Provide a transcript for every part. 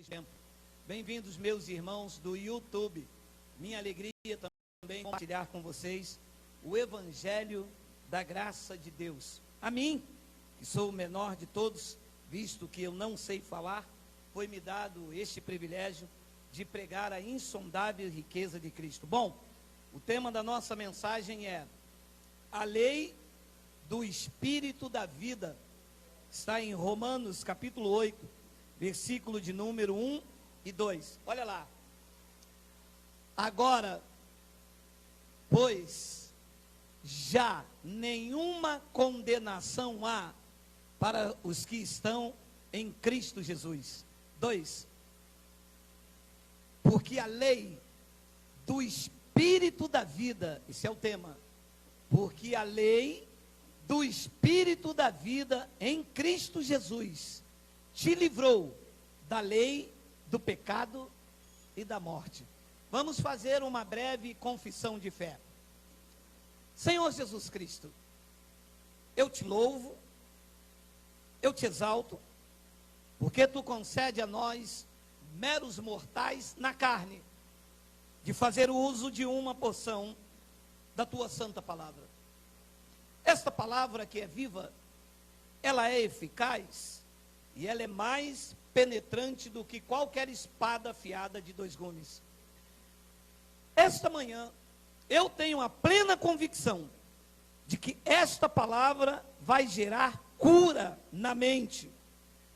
tempo. Bem-vindos, meus irmãos do YouTube. Minha alegria também compartilhar com vocês o Evangelho da graça de Deus. A mim, que sou o menor de todos, visto que eu não sei falar, foi-me dado este privilégio de pregar a insondável riqueza de Cristo. Bom, o tema da nossa mensagem é a lei do Espírito da vida. Está em Romanos capítulo 8, versículo de número 1 e 2. Olha lá. Agora, pois, já nenhuma condenação há para os que estão em Cristo Jesus. 2. Porque a lei do Espírito da vida, esse é o tema, porque a lei do Espírito da vida em Cristo Jesus te livrou da lei do pecado e da morte. Vamos fazer uma breve confissão de fé. Senhor Jesus Cristo, eu te louvo, eu te exalto, porque tu concede a nós, meros mortais na carne, de fazer uso de uma porção da tua santa palavra. Esta palavra que é viva, ela é eficaz e ela é mais penetrante do que qualquer espada afiada de 2 gumes. Esta manhã, eu tenho a plena convicção de que esta palavra vai gerar cura na mente,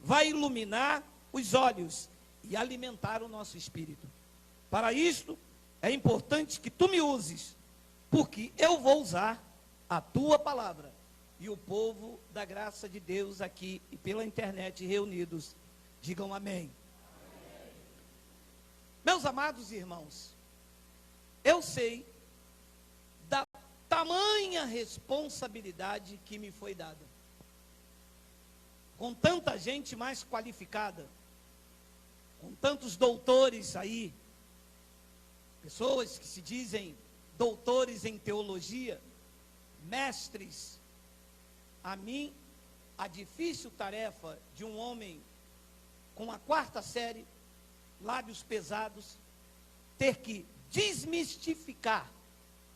vai iluminar os olhos e alimentar o nosso espírito. Para isto, é importante que tu me uses, porque eu vou usar a tua palavra. E o povo da graça de Deus aqui e pela internet reunidos, digam amém. Amém. Meus amados irmãos, eu sei da tamanha responsabilidade que me foi dada. Com tanta gente mais qualificada, com tantos doutores aí, pessoas que se dizem doutores em teologia, mestres, a mim, a difícil tarefa de um homem com a 4ª série, lábios pesados, ter que desmistificar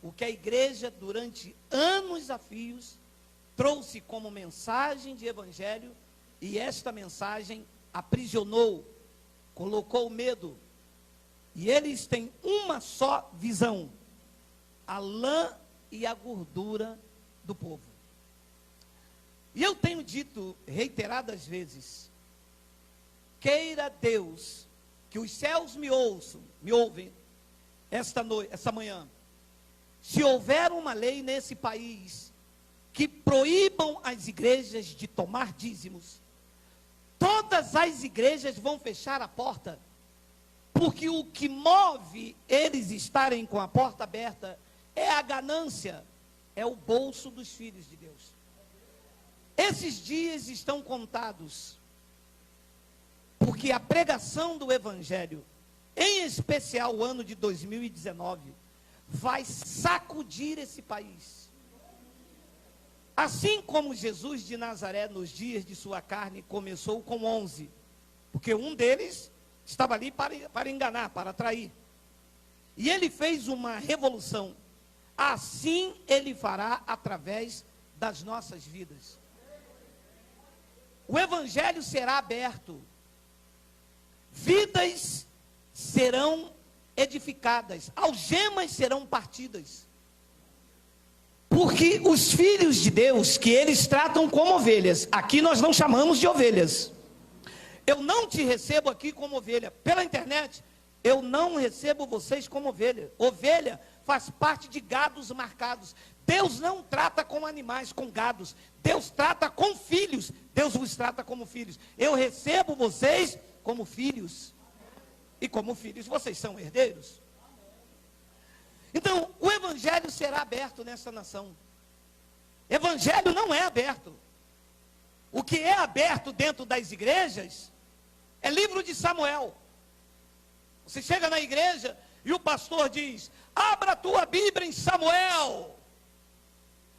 o que a igreja, durante anos a fios, trouxe como mensagem de evangelho, e esta mensagem aprisionou, colocou medo, e eles têm uma só visão: a lã e a gordura do povo. E eu tenho dito reiteradas vezes: queira Deus que os céus me ouvem esta manhã. Se houver uma lei nesse país que proíbam as igrejas de tomar dízimos, todas as igrejas vão fechar a porta, porque o que move eles estarem com a porta aberta é a ganância, é o bolso dos filhos de Deus. Esses dias estão contados, porque a pregação do Evangelho, em especial o ano de 2019, vai sacudir esse país. Assim como Jesus de Nazaré, nos dias de sua carne, começou com 11, porque um deles estava ali para enganar, para atrair. E ele fez uma revolução. Assim ele fará através das nossas vidas. O Evangelho será aberto. Vidas serão edificadas. Algemas serão partidas. Porque os filhos de Deus, que eles tratam como ovelhas, aqui nós não chamamos de ovelhas. Eu não te recebo aqui como ovelha. Pela internet, eu não recebo vocês como ovelha. Ovelha faz parte de gados marcados. Deus não trata com animais, com gados. Deus trata com filhos. Deus vos trata como filhos. Eu recebo vocês como filhos. E como filhos, vocês são herdeiros. Então, o Evangelho será aberto nessa nação. Evangelho não é aberto. O que é aberto dentro das igrejas é livro de Samuel. Você chega na igreja e o pastor diz: abra a tua Bíblia em Samuel,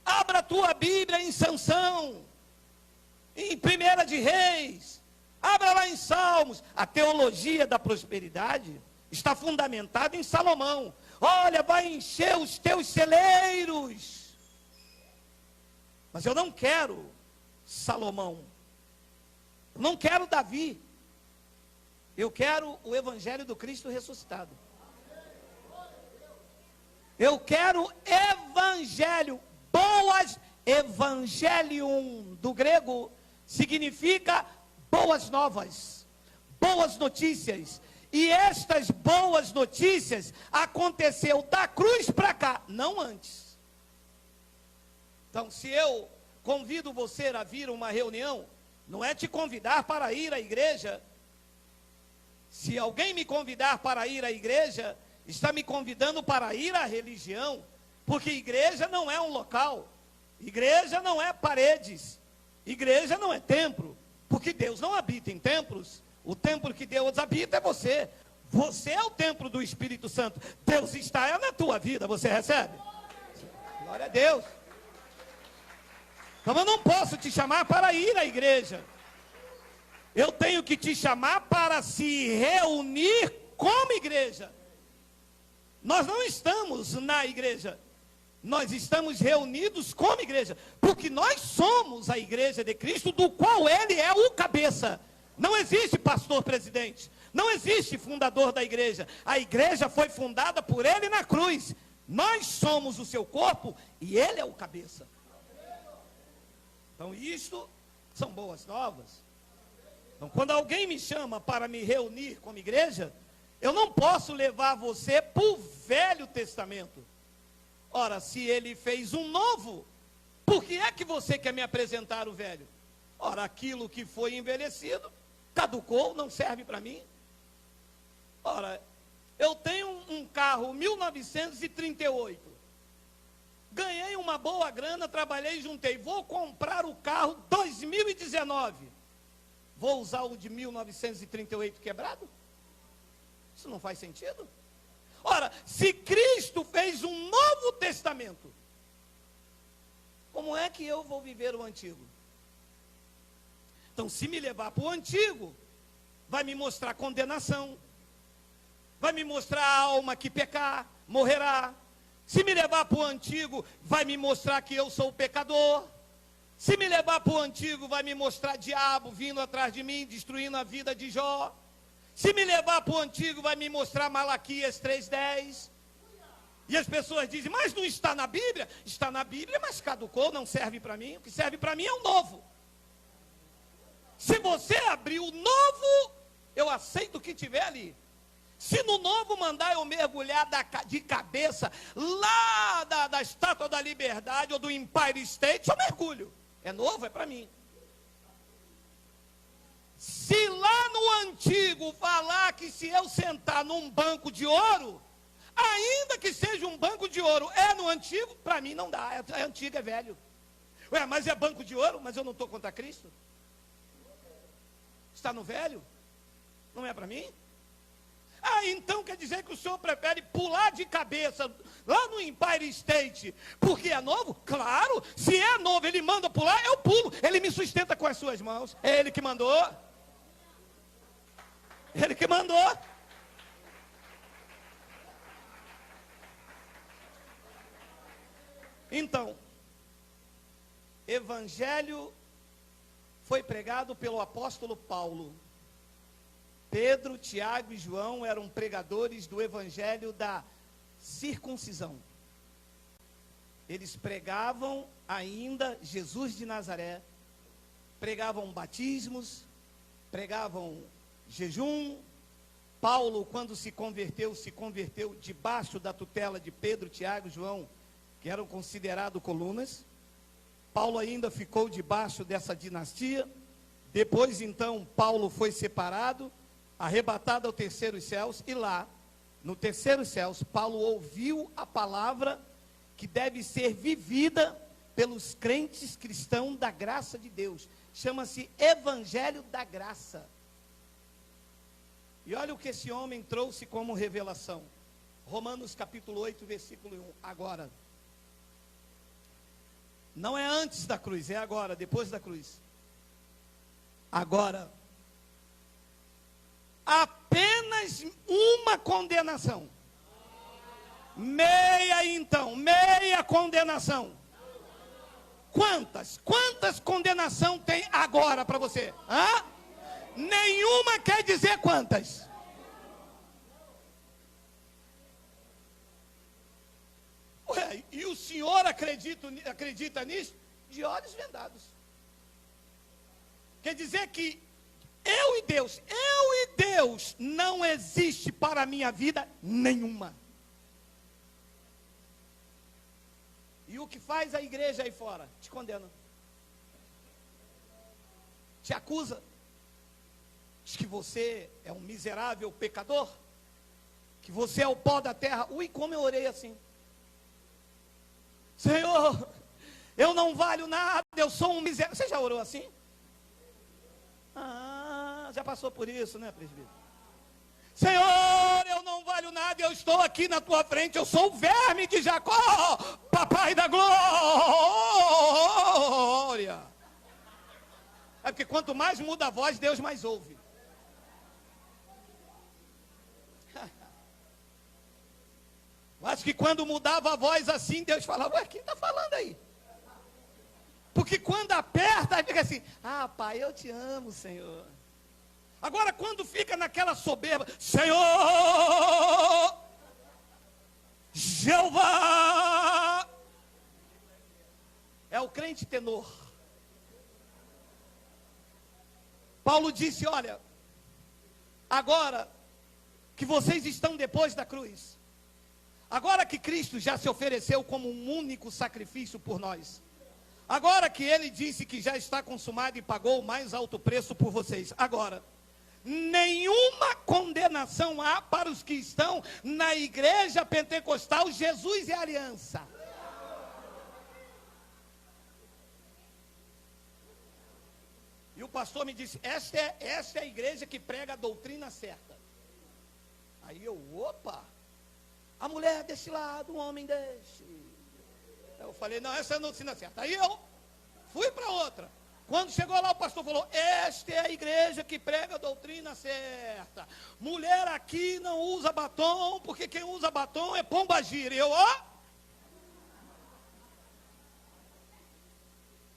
abra a tua Bíblia em Sansão, em 1 de Reis, Abra lá em Salmos. A teologia da prosperidade está fundamentada em Salomão. Olha, vai encher os teus celeiros. Mas eu não quero Salomão. Eu não quero Davi. Eu quero o evangelho do Cristo ressuscitado. Eu quero evangelho. Evangelium do grego significa boas novas, boas notícias. E estas boas notícias aconteceu da cruz para cá, não antes. Então, se eu convido você a vir a uma reunião, não é te convidar para ir à igreja. Se alguém me convidar para ir à igreja, está me convidando para ir à religião, porque igreja não é um local, igreja não é paredes, igreja não é templo, porque Deus não habita em templos. O templo que Deus habita é você. Você é o templo do Espírito Santo. Deus está na tua vida, você recebe? Glória a Deus. Então eu não posso te chamar para ir à igreja. Eu tenho que te chamar para se reunir como igreja. Nós não estamos na igreja. Nós estamos reunidos como igreja. Porque nós somos a igreja de Cristo, do qual Ele é o cabeça. Não existe pastor presidente. Não existe fundador da igreja. A igreja foi fundada por Ele na cruz. Nós somos o seu corpo e Ele é o cabeça. Então isto são boas novas. Então quando alguém me chama para me reunir como igreja, eu não posso levar você para o Velho Testamento. Ora, se Ele fez um novo, por que é que você quer me apresentar o velho? Ora, aquilo que foi envelhecido, caducou, não serve para mim. Ora, eu tenho um carro 1938. Ganhei uma boa grana, trabalhei, juntei. Vou comprar o carro 2019. Vou usar o de 1938 quebrado? Isso não faz sentido. Ora, se Cristo fez um novo testamento, como é que eu vou viver o antigo? Então, se me levar para o antigo, vai me mostrar condenação, vai me mostrar a alma que pecar, morrerá. Se me levar para o antigo, vai me mostrar que eu sou o pecador. Se me levar para o antigo, vai me mostrar diabo vindo atrás de mim, destruindo a vida de Jó. Se me levar para o antigo, vai me mostrar Malaquias 3:10. E as pessoas dizem, mas não está na Bíblia? Está na Bíblia, mas caducou, não serve para mim. O que serve para mim é o novo. Se você abrir o novo, eu aceito o que tiver ali. Se no novo mandar eu mergulhar de cabeça lá da Estátua da Liberdade ou do Empire State, eu mergulho. É novo, é para mim. Se lá no antigo falar que se eu sentar num banco de ouro, ainda que seja um banco de ouro, é no antigo, para mim não dá, é antigo, é velho. Ué, mas é banco de ouro, mas eu não estou contra Cristo? Está no velho? Não é para mim? Ah, então quer dizer que o senhor prefere pular de cabeça lá no Empire State, porque é novo? Claro, se é novo, ele manda pular, eu pulo. Ele me sustenta com as suas mãos. É ele que mandou. Ele que mandou. Então, evangelho foi pregado pelo apóstolo Paulo. Pedro, Tiago e João eram pregadores do evangelho da circuncisão. Eles pregavam ainda Jesus de Nazaré, pregavam batismos, pregavam jejum. Paulo, quando se converteu debaixo da tutela de Pedro, Tiago e João, que eram considerados colunas. Paulo ainda ficou debaixo dessa dinastia. Depois, então, Paulo foi separado, arrebatado ao terceiro céus, e lá, no terceiro céus, Paulo ouviu a palavra que deve ser vivida pelos crentes cristãos da graça de Deus. Chama-se Evangelho da Graça. E olha o que esse homem trouxe como revelação. Romanos capítulo 8, versículo 1. Agora. Não é antes da cruz, é agora, depois da cruz. Agora, apenas uma condenação. Meia então, meia condenação. Quantas condenação tem agora para você? Hã? Nenhuma quer dizer quantas. Ué, e o senhor acredita nisso? De olhos vendados. Quer dizer que eu e Deus não existe para a minha vida nenhuma. E o que faz a igreja aí fora? Te condena. Te acusa. Diz que você é um miserável pecador. Que você é o pó da terra. Ui, como eu orei assim. Senhor, eu não valho nada, eu sou um miserável. Você já orou assim? Ah, já passou por isso, né, presbítero? Senhor, eu não valho nada, eu estou aqui na tua frente, eu sou o verme de Jacó, papai da glória. É porque quanto mais muda a voz, Deus mais ouve. Acho que quando mudava a voz assim, Deus falava, ué, quem está falando aí? Porque quando aperta, aí fica assim, ah, pai, eu te amo, Senhor. Agora, quando fica naquela soberba, Senhor, Jeová, é o crente tenor. Paulo disse, olha, agora que vocês estão depois da cruz, agora que Cristo já se ofereceu como um único sacrifício por nós, agora que Ele disse que já está consumado e pagou o mais alto preço por vocês, agora, nenhuma condenação há para os que estão na igreja pentecostal Jesus e Aliança. E o pastor me disse, esta é a igreja que prega a doutrina certa. Aí eu, opa, a mulher desse lado, o homem desse. Eu falei, não, essa é a doutrina certa. Aí eu fui para outra. Quando chegou lá, o pastor falou, esta é a igreja que prega a doutrina certa. Mulher aqui não usa batom, porque quem usa batom é pombagira. E eu, ó.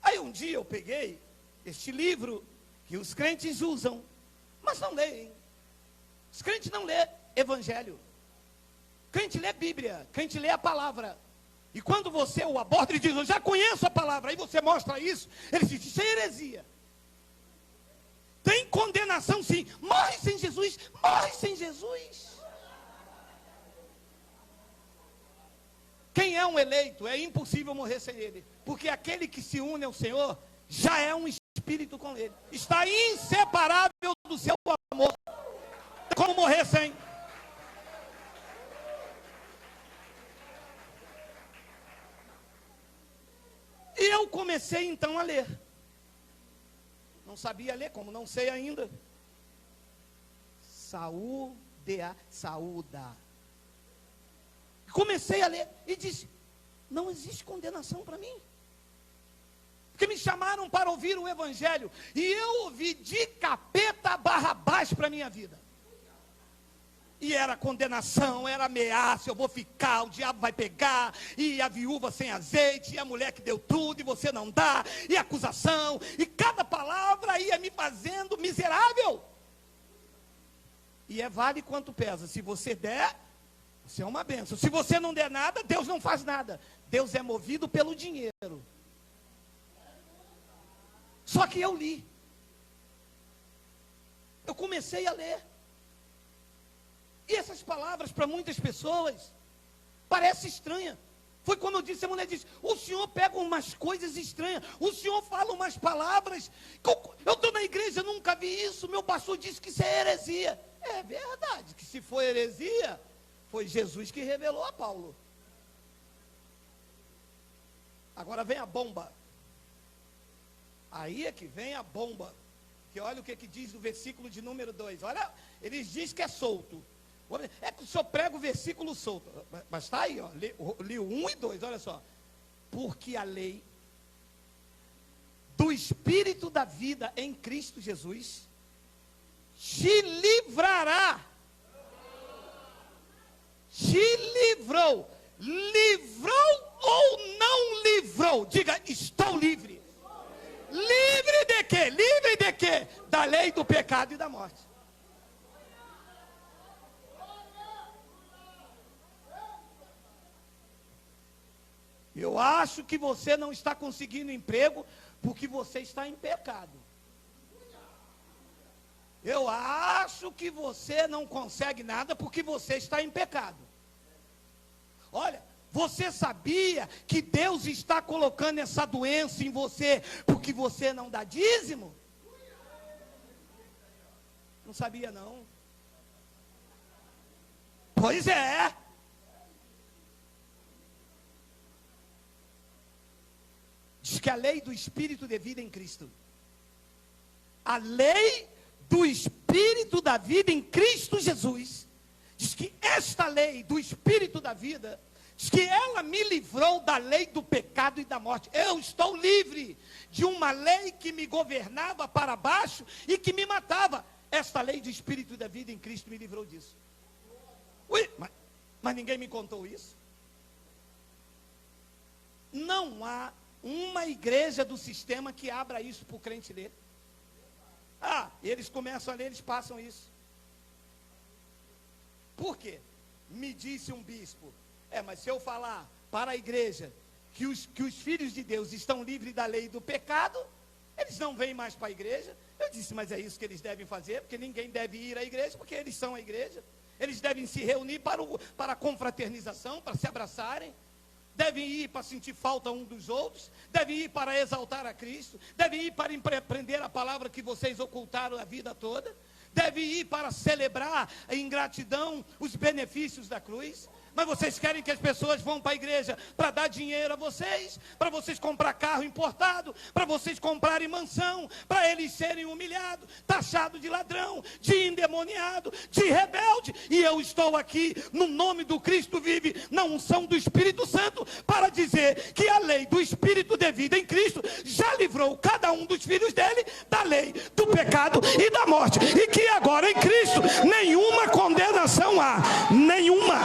Aí um dia eu peguei este livro que os crentes usam, mas não leem. Os crentes não lêem evangelho. Crente lê Bíblia, crente lê a palavra. E quando você o aborda, ele diz, eu já conheço a palavra. Aí você mostra isso, ele diz, isso é heresia. Tem condenação sim. Morre sem Jesus, morre sem Jesus. Quem é um eleito, é impossível morrer sem ele. Porque aquele que se une ao Senhor, já é um espírito com ele. Está inseparável do seu amor. Como morrer sem? E eu comecei então a ler. Não sabia ler, como não sei ainda. Saúda. Comecei a ler e disse, não existe condenação para mim. Porque me chamaram para ouvir o evangelho. E eu ouvi de capeta a Barrabás para a minha vida. E era condenação, era ameaça, eu vou ficar, o diabo vai pegar, e a viúva sem azeite, e a mulher que deu tudo, e você não dá, e acusação, e cada palavra ia me fazendo miserável. E vale quanto pesa, se você der, você é uma bênção. Se você não der nada, Deus não faz nada. Deus é movido pelo dinheiro. Só que eu li. Eu comecei a ler. E essas palavras para muitas pessoas parece estranha. Foi como eu disse, a mulher disse, o senhor pega umas coisas estranhas, o senhor fala umas palavras, eu estou na igreja, nunca vi isso, meu pastor disse que isso é heresia. É verdade, que se for heresia, foi Jesus que revelou a Paulo. Agora vem a bomba. Aí é que vem a bomba. Que olha o que diz no versículo de número 2. Olha, eles dizem que é solto. É que o senhor prega o versículo solto. Mas está aí, ó, li o 1 e 2, olha só. Porque a lei do Espírito da vida em Cristo Jesus te livrará. Te livrou. Livrou ou não livrou? Diga, estou livre. Livre de quê? Livre de quê? Da lei do pecado e da morte. Eu acho que você não está conseguindo emprego porque você está em pecado. Eu acho que você não consegue nada porque você está em pecado. Olha, você sabia que Deus está colocando essa doença em você porque você não dá dízimo? Não sabia não. Pois é. Diz que a lei do Espírito de vida em Cristo. A lei do Espírito da vida em Cristo Jesus. Diz que esta lei do Espírito da vida, diz que ela me livrou da lei do pecado e da morte. Eu estou livre de uma lei que me governava para baixo e que me matava. Esta lei do Espírito da vida em Cristo me livrou disso. Ui, mas ninguém me contou isso. Não há uma igreja do sistema que abra isso para o crente ler. Ah, eles começam a ler, eles passam isso. Por quê? Me disse um bispo, mas se eu falar para a igreja que os filhos de Deus estão livres da lei do pecado, eles não vêm mais para a igreja. Eu disse, mas é isso que eles devem fazer, porque ninguém deve ir à igreja, porque eles são a igreja. Eles devem se reunir para a confraternização, para se abraçarem. Devem ir para sentir falta um dos outros, devem ir para exaltar a Cristo, devem ir para aprender a palavra que vocês ocultaram a vida toda, devem ir para celebrar em gratidão os benefícios da cruz. Mas vocês querem que as pessoas vão para a igreja para dar dinheiro a vocês, para vocês comprar carro importado, para vocês comprarem mansão, para eles serem humilhados, taxados de ladrão, de endemoniado, de rebelde. E eu estou aqui no nome do Cristo vive, na unção do Espírito Santo, para dizer que a lei do Espírito de vida em Cristo já livrou cada um dos filhos dele da lei do pecado e da morte, e que agora em Cristo nenhuma condenação há, nenhuma.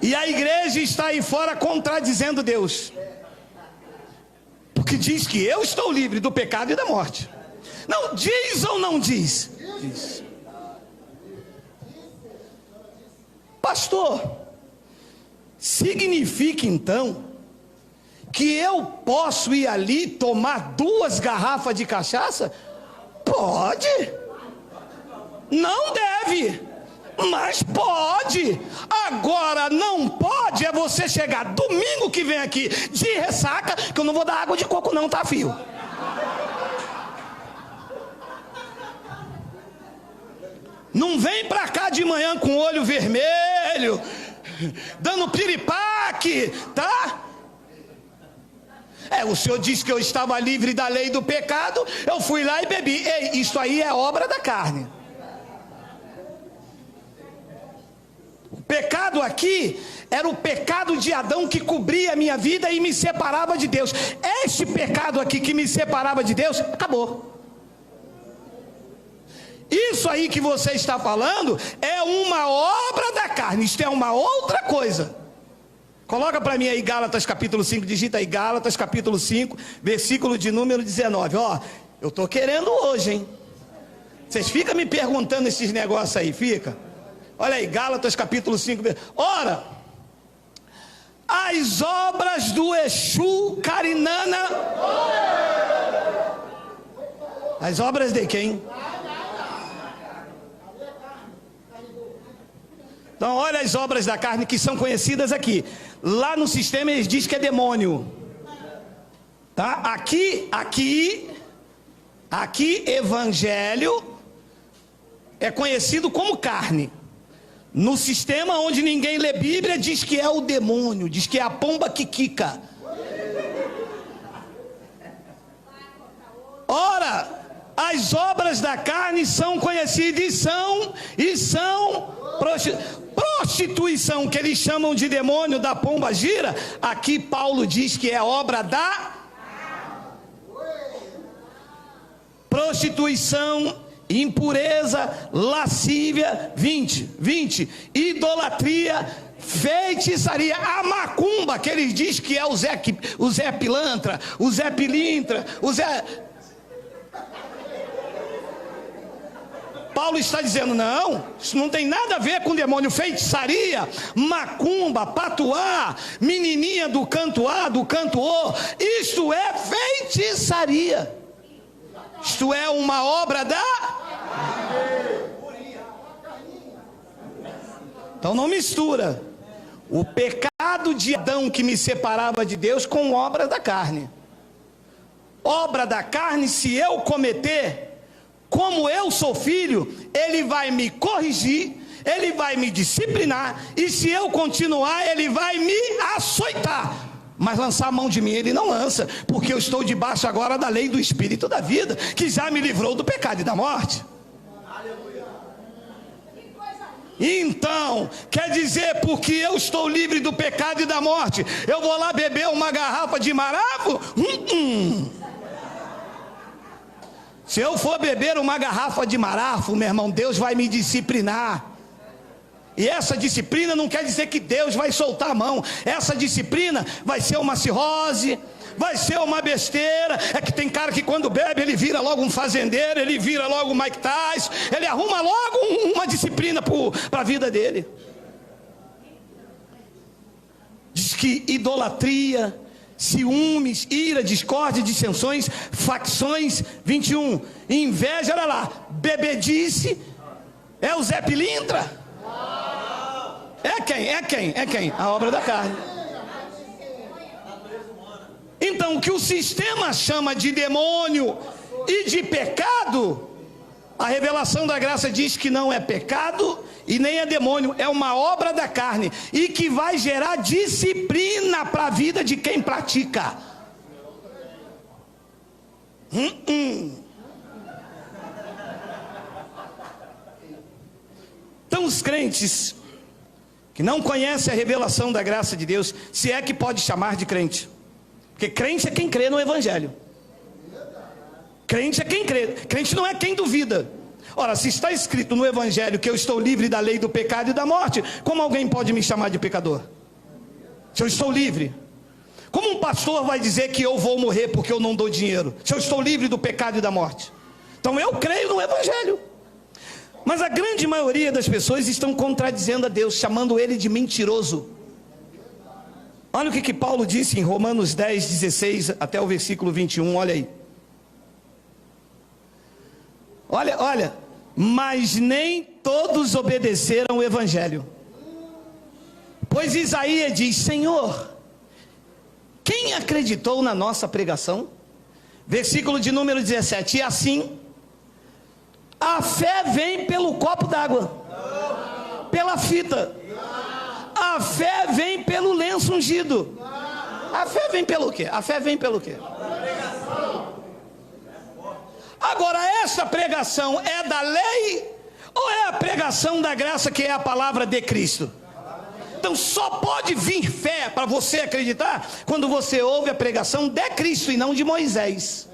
E a igreja está aí fora contradizendo Deus, porque diz que eu estou livre do pecado e da morte. Não, diz ou não diz? Diz. Pastor, significa então que eu posso ir ali tomar 2 garrafas de cachaça? Pode. Não deve, mas pode. Agora não pode é você chegar domingo que vem aqui de ressaca, que eu não vou dar água de coco não, tá, filho? Não vem pra cá de manhã com o olho vermelho, dando piripaque, tá? O senhor disse que eu estava livre da lei do pecado, eu fui lá e bebi. Ei, isso aí é obra da carne. O pecado aqui era o pecado de Adão que cobria a minha vida e me separava de Deus. Este pecado aqui que me separava de Deus, acabou. Isso aí que você está falando é uma obra da carne, isto é uma outra coisa. Coloca para mim aí Gálatas capítulo 5, digita aí Gálatas capítulo 5, versículo de número 19. Ó, eu estou querendo hoje, hein? Vocês ficam me perguntando esses negócios aí, fica? Olha aí, Gálatas capítulo 5. Ora, as obras do Exu Carinana. As obras de quem? Então, olha as obras da carne que são conhecidas aqui. Lá no sistema eles dizem que é demônio. Tá? Aqui, evangelho é conhecido como carne. No sistema onde ninguém lê Bíblia, diz que é o demônio, diz que é a pomba que quica. Ora, as obras da carne são conhecidas e são Prostituição, que eles chamam de demônio da pomba gira, aqui Paulo diz que é obra da prostituição, impureza, lascívia, 20, idolatria, feitiçaria, a macumba, que eles dizem que é o Zé Pilantra, o Zé Pilintra, o Zé... Paulo está dizendo, não, isso não tem nada a ver com demônio. Feitiçaria, macumba, patuá, menininha do canto A, do canto O, isto é feitiçaria. Isto é uma obra da... Então não mistura o pecado de Adão que me separava de Deus com obra da carne. Obra da carne, se eu cometer, como eu sou filho, ele vai me corrigir, ele vai me disciplinar, e se eu continuar, ele vai me açoitar. Mas lançar a mão de mim ele não lança, porque eu estou debaixo agora da lei do Espírito da vida, que já me livrou do pecado e da morte. Então, quer dizer, porque eu estou livre do pecado e da morte, eu vou lá beber uma garrafa de maravo? Se eu for beber uma garrafa de marafo, meu irmão, Deus vai me disciplinar. E essa disciplina não quer dizer que Deus vai soltar a mão. Essa disciplina vai ser uma cirrose, vai ser uma besteira. É que tem cara que quando bebe ele vira logo um fazendeiro, ele vira logo um Mike Tyson, ele arruma logo uma disciplina para a vida dele. Diz que idolatria, ciúmes, ira, discórdia, dissensões, facções, 21, inveja, olha lá, bebedice, é o Zé Pilintra? É quem? A obra da carne. Então, o que o sistema chama de demônio e de pecado, a revelação da graça diz que não é pecado e nem é demônio, é uma obra da carne, e que vai gerar disciplina para a vida de quem pratica. Então os crentes que não conhecem a revelação da graça de Deus, se é que pode chamar de crente, porque crente é quem crê no Evangelho. Crente é quem crê, crente não é quem duvida. Ora, se está escrito no Evangelho que eu estou livre da lei do pecado e da morte, como alguém pode me chamar de pecador? Se eu estou livre, como um pastor vai dizer que eu vou morrer porque eu não dou dinheiro, se eu estou livre do pecado e da morte? Então eu creio no Evangelho. Mas a grande maioria das pessoas estão contradizendo a Deus, chamando ele de mentiroso. Olha o que Paulo disse em Romanos 10, 16 até o versículo 21, olha aí. Olha, mas nem todos obedeceram o Evangelho. Pois Isaías diz, Senhor, quem acreditou na nossa pregação? Versículo de número 17, e assim, a fé vem pelo copo d'água, pela fita. A fé vem pelo lenço ungido. A fé vem pelo quê? A fé vem pelo quê? Agora, essa pregação é da lei ou é a pregação da graça, que é a palavra de Cristo? Então só pode vir fé para você acreditar quando você ouve a pregação de Cristo e não de Moisés.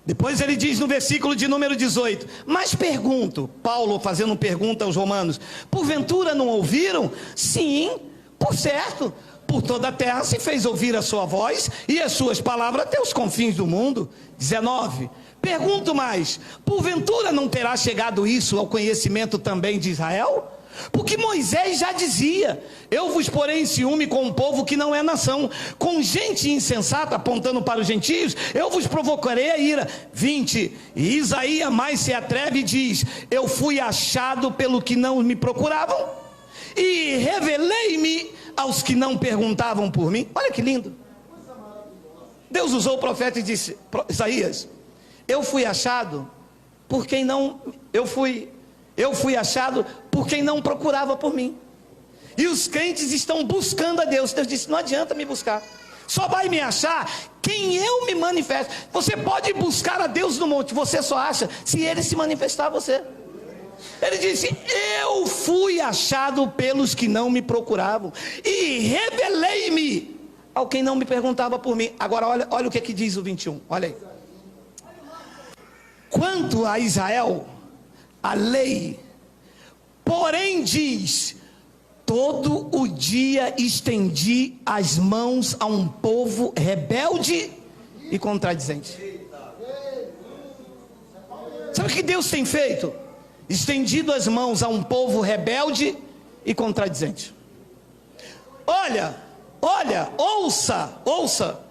Depois ele diz no versículo de número 18, mas pergunto, Paulo fazendo pergunta aos romanos, porventura não ouviram? Sim, por certo, por toda a terra se fez ouvir a sua voz e as suas palavras até os confins do mundo. 19, pergunto mais, porventura não terá chegado isso ao conhecimento também de Israel? Porque Moisés já dizia, eu vos porei em ciúme com um povo que não é nação, com gente insensata, apontando para os gentios, eu vos provocarei a ira. 20, e Isaías mais se atreve e diz, eu fui achado pelo que não me procuravam, e revelei-me aos que não perguntavam por mim. Olha que lindo, Deus usou o profeta e disse, Isaías, eu fui achado por quem não, eu fui achado por quem não procurava por mim. E os crentes estão buscando a Deus. Deus disse, não adianta me buscar, só vai me achar quem quem eu me manifesto. Você pode buscar a Deus no monte, você só acha se ele se manifestar a você. Ele disse: eu fui achado pelos que não me procuravam, e revelei-me ao quem não me perguntava por mim. Agora olha o que diz o 21, olha aí. Quanto a Israel, a lei, porém diz: todo o dia estendi as mãos a um povo rebelde e contradizente. Sabe o que Deus tem feito? Estendido as mãos a um povo rebelde e contradizente. Olha, ouça.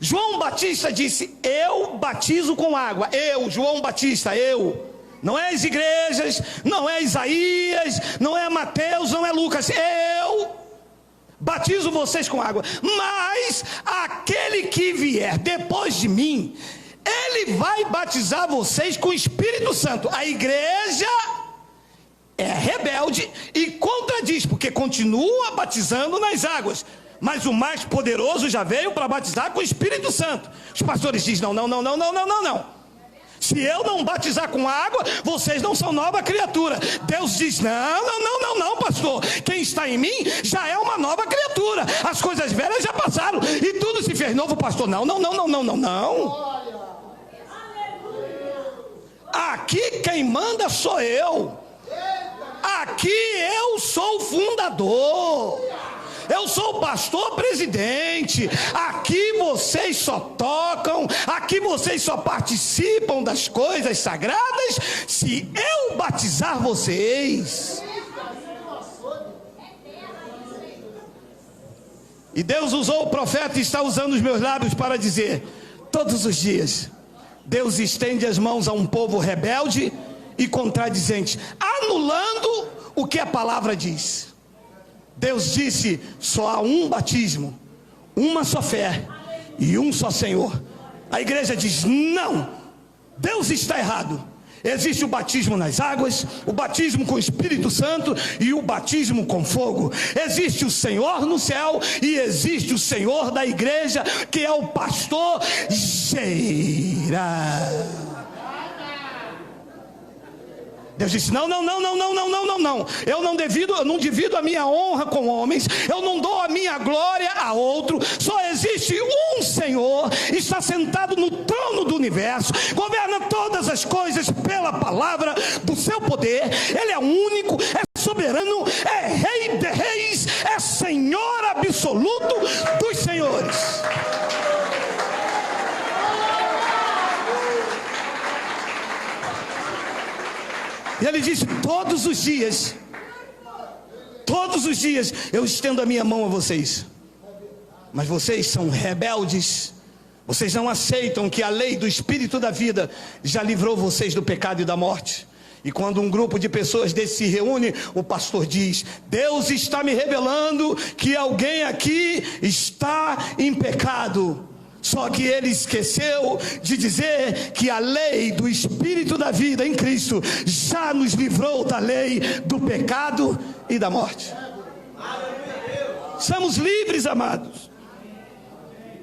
João Batista disse: eu batizo com água. Eu, João Batista, eu. Não é as igrejas, não é Isaías, não é Mateus, não é Lucas. Eu batizo vocês com água. Mas aquele que vier depois de mim, ele vai batizar vocês com o Espírito Santo. A igreja é rebelde e contradiz, porque continua batizando nas águas, mas o mais poderoso já veio para batizar com o Espírito Santo. Os pastores dizem: não. Se eu não batizar com água, vocês não são nova criatura. Deus diz: não, pastor. Quem está em mim já é uma nova criatura. As coisas velhas já passaram e tudo se fez novo, pastor. Não. Aqui quem manda sou eu. Aqui eu sou o fundador. Eu sou o pastor presidente. Aqui vocês só tocam, aqui vocês só participam das coisas sagradas se eu batizar vocês. E Deus usou o profeta e está usando os meus lábios para dizer: todos os dias Deus estende as mãos a um povo rebelde e contradizente, anulando o que a palavra diz. Deus disse: só há um batismo, uma só fé e um só Senhor. A igreja diz: não, Deus está errado. Existe o batismo nas águas, o batismo com o Espírito Santo e o batismo com fogo. Existe o Senhor no céu e existe o Senhor da igreja, que é o pastor Geira. Deus disse: não. Eu não divido a minha honra com homens, eu não dou a minha glória a outro. Só existe um Senhor, está sentado no trono do universo, governa todas as coisas pela palavra do seu poder. Ele é único, é soberano, é Rei de reis, é Senhor absoluto dos senhores. E ele disse: todos os dias eu estendo a minha mão a vocês, mas vocês são rebeldes, vocês não aceitam que a lei do Espírito da vida já livrou vocês do pecado e da morte. E quando um grupo de pessoas desse se reúne, o pastor diz: Deus está me revelando que alguém aqui está em pecado. Só que ele esqueceu de dizer que a lei do Espírito da vida em Cristo já nos livrou da lei do pecado e da morte. Somos livres, amados.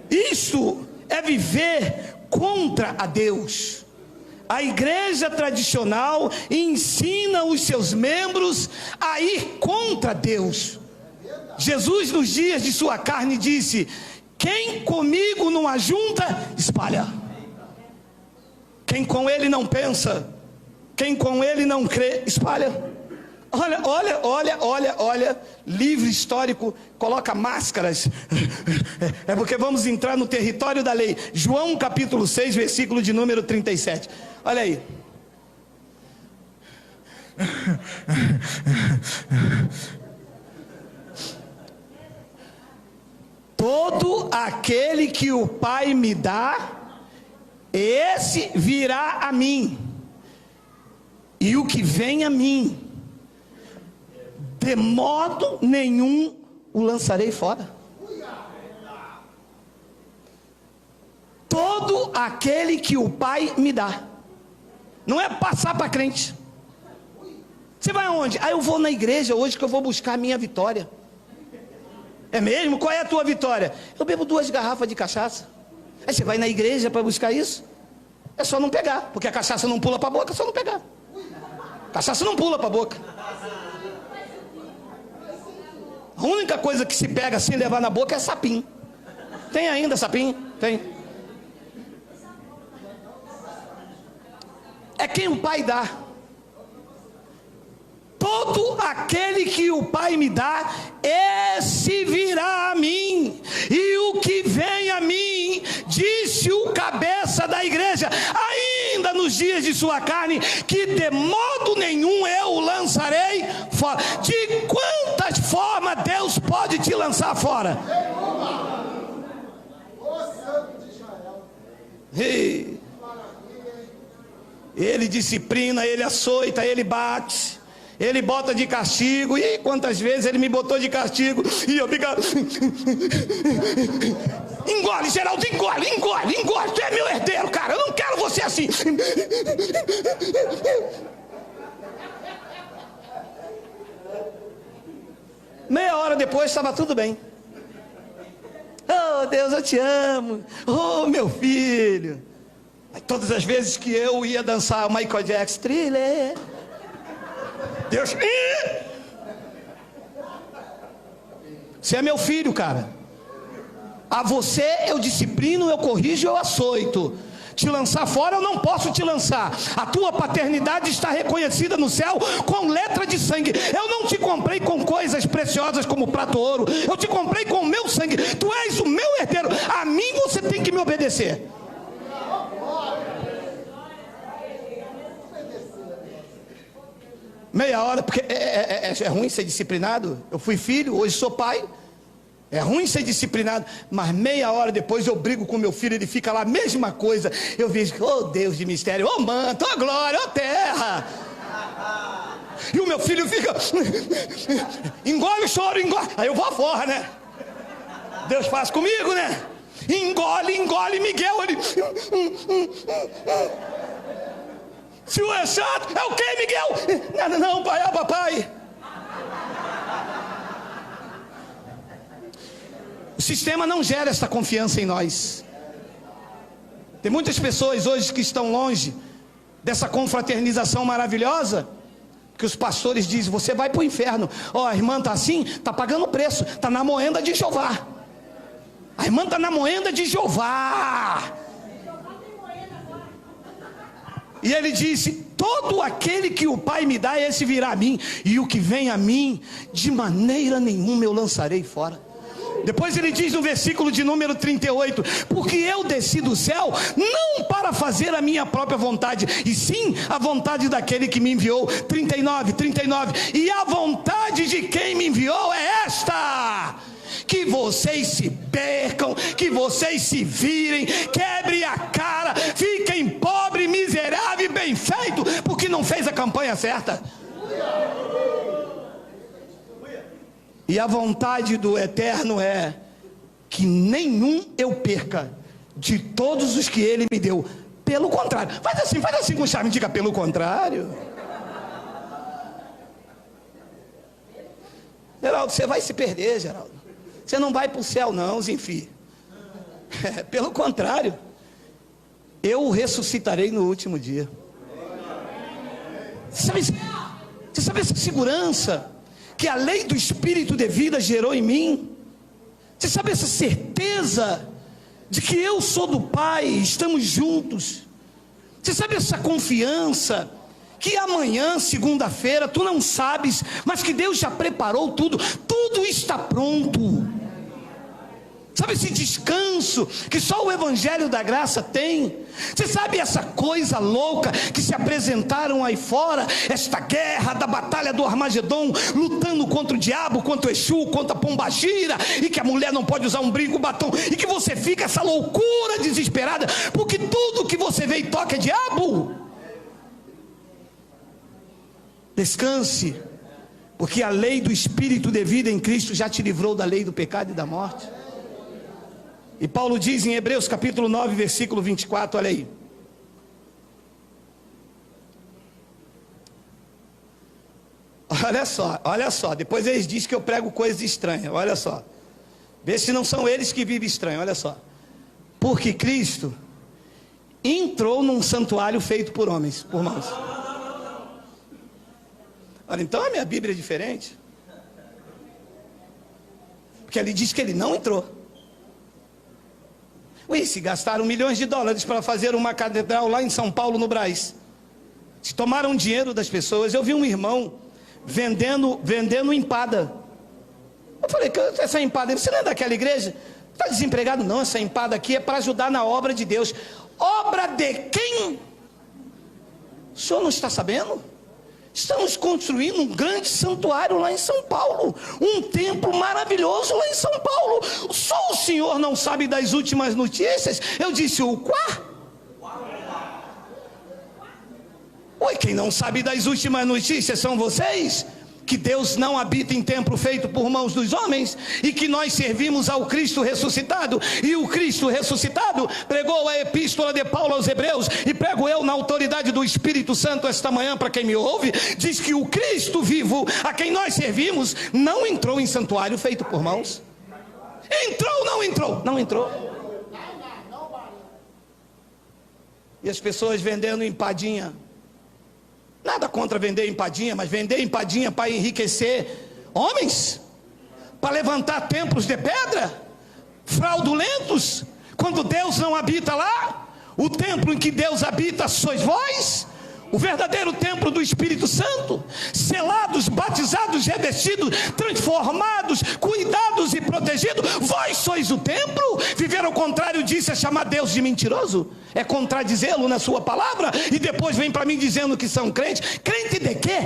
Isso é viver contra a Deus. A igreja tradicional ensina os seus membros a ir contra Deus. Jesus, nos dias de sua carne, disse: quem comigo não ajunta, espalha. Quem com ele não pensa, quem com ele não crê, espalha. Olha, livro histórico coloca máscaras. É porque vamos entrar no território da lei. João capítulo 6, versículo de número 37. Olha aí. Todo aquele que o Pai me dá, esse virá a mim, e o que vem a mim, de modo nenhum o lançarei fora. Todo aquele que o Pai me dá. Não é passar para crente. Você vai aonde? Eu vou na igreja hoje que eu vou buscar a minha vitória. É mesmo? Qual é a tua vitória? Eu bebo 2 garrafas de cachaça. Aí você vai na igreja para buscar isso? É só não pegar, porque a cachaça não pula para a boca, é só não pegar. Cachaça não pula para a boca. A única coisa que se pega sem levar na boca é sapinho. Tem ainda sapinho? Tem. É quem o Pai dá. Todo aquele que o Pai me dá, esse virá a mim, e o que vem a mim, disse o cabeça da igreja, ainda nos dias de sua carne, que de modo nenhum eu o lançarei fora. De quantas formas Deus pode te lançar fora? Ele disciplina, ele açoita, ele bate, ele bota de castigo. E quantas vezes ele me botou de castigo e eu ficava... Engole, Geraldo, engole, engole, engole. Tu é meu herdeiro, cara, eu não quero você assim. Meia hora depois estava tudo bem. Oh Deus, eu te amo. Oh meu filho. Aí, todas as vezes que eu ia dançar o Michael Jackson, Thriller, Deus, você é meu filho, cara. A você eu disciplino, eu corrijo, eu açoito. Te lançar fora eu não posso te lançar. A tua paternidade está reconhecida no céu com letra de sangue. Eu não te comprei com coisas preciosas como prata ou ouro. Eu te comprei com o meu sangue. Tu és o meu herdeiro. A mim você tem que me obedecer. Meia hora, porque é ruim ser disciplinado. Eu fui filho, hoje sou pai. É ruim ser disciplinado, mas meia hora depois eu brigo com meu filho, ele fica lá, mesma coisa. Eu vejo, oh Deus de mistério, oh manto, oh glória, oh terra. E o meu filho fica, engole o choro, engole. Aí eu vou fora, né? Deus faz comigo, né? Engole, engole, Miguel. Ele... Se o é chato, é o que, Miguel? Nada não, pai, é papai. O sistema não gera essa confiança em nós. Tem muitas pessoas hoje que estão longe dessa confraternização maravilhosa, que os pastores dizem, você vai para o inferno. Ó, a irmã está assim, está pagando o preço, está na moenda de Jeová. A irmã está na moenda de Jeová. E ele disse, todo aquele que o Pai me dá, esse virá a mim, e o que vem a mim, de maneira nenhuma eu lançarei fora. Depois ele diz no versículo de número 38, porque eu desci do céu, não para fazer a minha própria vontade, e sim a vontade daquele que me enviou. 39, e a vontade de quem me enviou é esta, que vocês se percam, que vocês se virem, quebrem a cara, fiquem pobre, miserável e bem feito, porque não fez a campanha certa. E a vontade do Eterno é que nenhum eu perca de todos os que Ele me deu. Pelo contrário, faz assim com chave, diga pelo contrário. Geraldo, você vai se perder, Geraldo. Você não vai para o céu não, Zinfi. Pelo contrário, eu o ressuscitarei no último dia. Você sabe essa segurança que a lei do Espírito de vida gerou em mim? Você sabe essa certeza de que eu sou do Pai, estamos juntos? Você sabe essa confiança que amanhã, segunda-feira, tu não sabes, mas que Deus já preparou tudo, tudo está pronto. Sabe esse descanso que só o Evangelho da Graça tem? Você sabe essa coisa louca que se apresentaram aí fora, esta guerra da batalha do Armagedon, lutando contra o diabo, contra o Exu, contra a pombagira, e que a mulher não pode usar um brinco, batom, e que você fica essa loucura desesperada, porque tudo que você vê e toca é diabo. Descanse, porque a lei do Espírito de vida em Cristo já te livrou da lei do pecado e da morte. E Paulo diz em Hebreus capítulo 9, versículo 24, olha aí. Olha só, depois eles dizem que eu prego coisas estranhas, olha só. Vê se não são eles que vivem estranho, olha só. Porque Cristo entrou num santuário feito por homens, por mãos. Olha, então a minha Bíblia é diferente. Porque ali diz que ele não entrou. Ué, se gastaram milhões de dólares para fazer uma catedral lá em São Paulo, no Brás. Se tomaram dinheiro das pessoas. Eu vi um irmão vendendo empada. Eu falei, essa empada, você não é daquela igreja? Está desempregado? Não, essa empada aqui é para ajudar na obra de Deus. Obra de quem? O senhor não está sabendo? Estamos construindo um grande santuário lá em São Paulo, um templo maravilhoso lá em São Paulo. Só o senhor não sabe das últimas notícias? Eu disse, o quá? Oi, quem não sabe das últimas notícias são vocês? Que Deus não habita em templo feito por mãos dos homens, e que nós servimos ao Cristo ressuscitado, e o Cristo ressuscitado pregou a epístola de Paulo aos Hebreus, e prego eu na autoridade do Espírito Santo esta manhã para quem me ouve, diz que o Cristo vivo, a quem nós servimos, não entrou em santuário feito por mãos. Entrou ou não entrou? Não entrou. E as pessoas vendendo empadinha. Nada contra vender empadinha, mas vender empadinha para enriquecer homens, para levantar templos de pedra, fraudulentos, quando Deus não habita lá. O templo em que Deus habita sois vós, o verdadeiro templo do Espírito Santo, selados, batizados, revestidos, transformados, cuidados e protegidos. Vós sois o templo. Viver ao contrário disso é chamar Deus de mentiroso, é contradizê-lo na sua palavra, e depois vem para mim dizendo que são crentes. Crente de quê?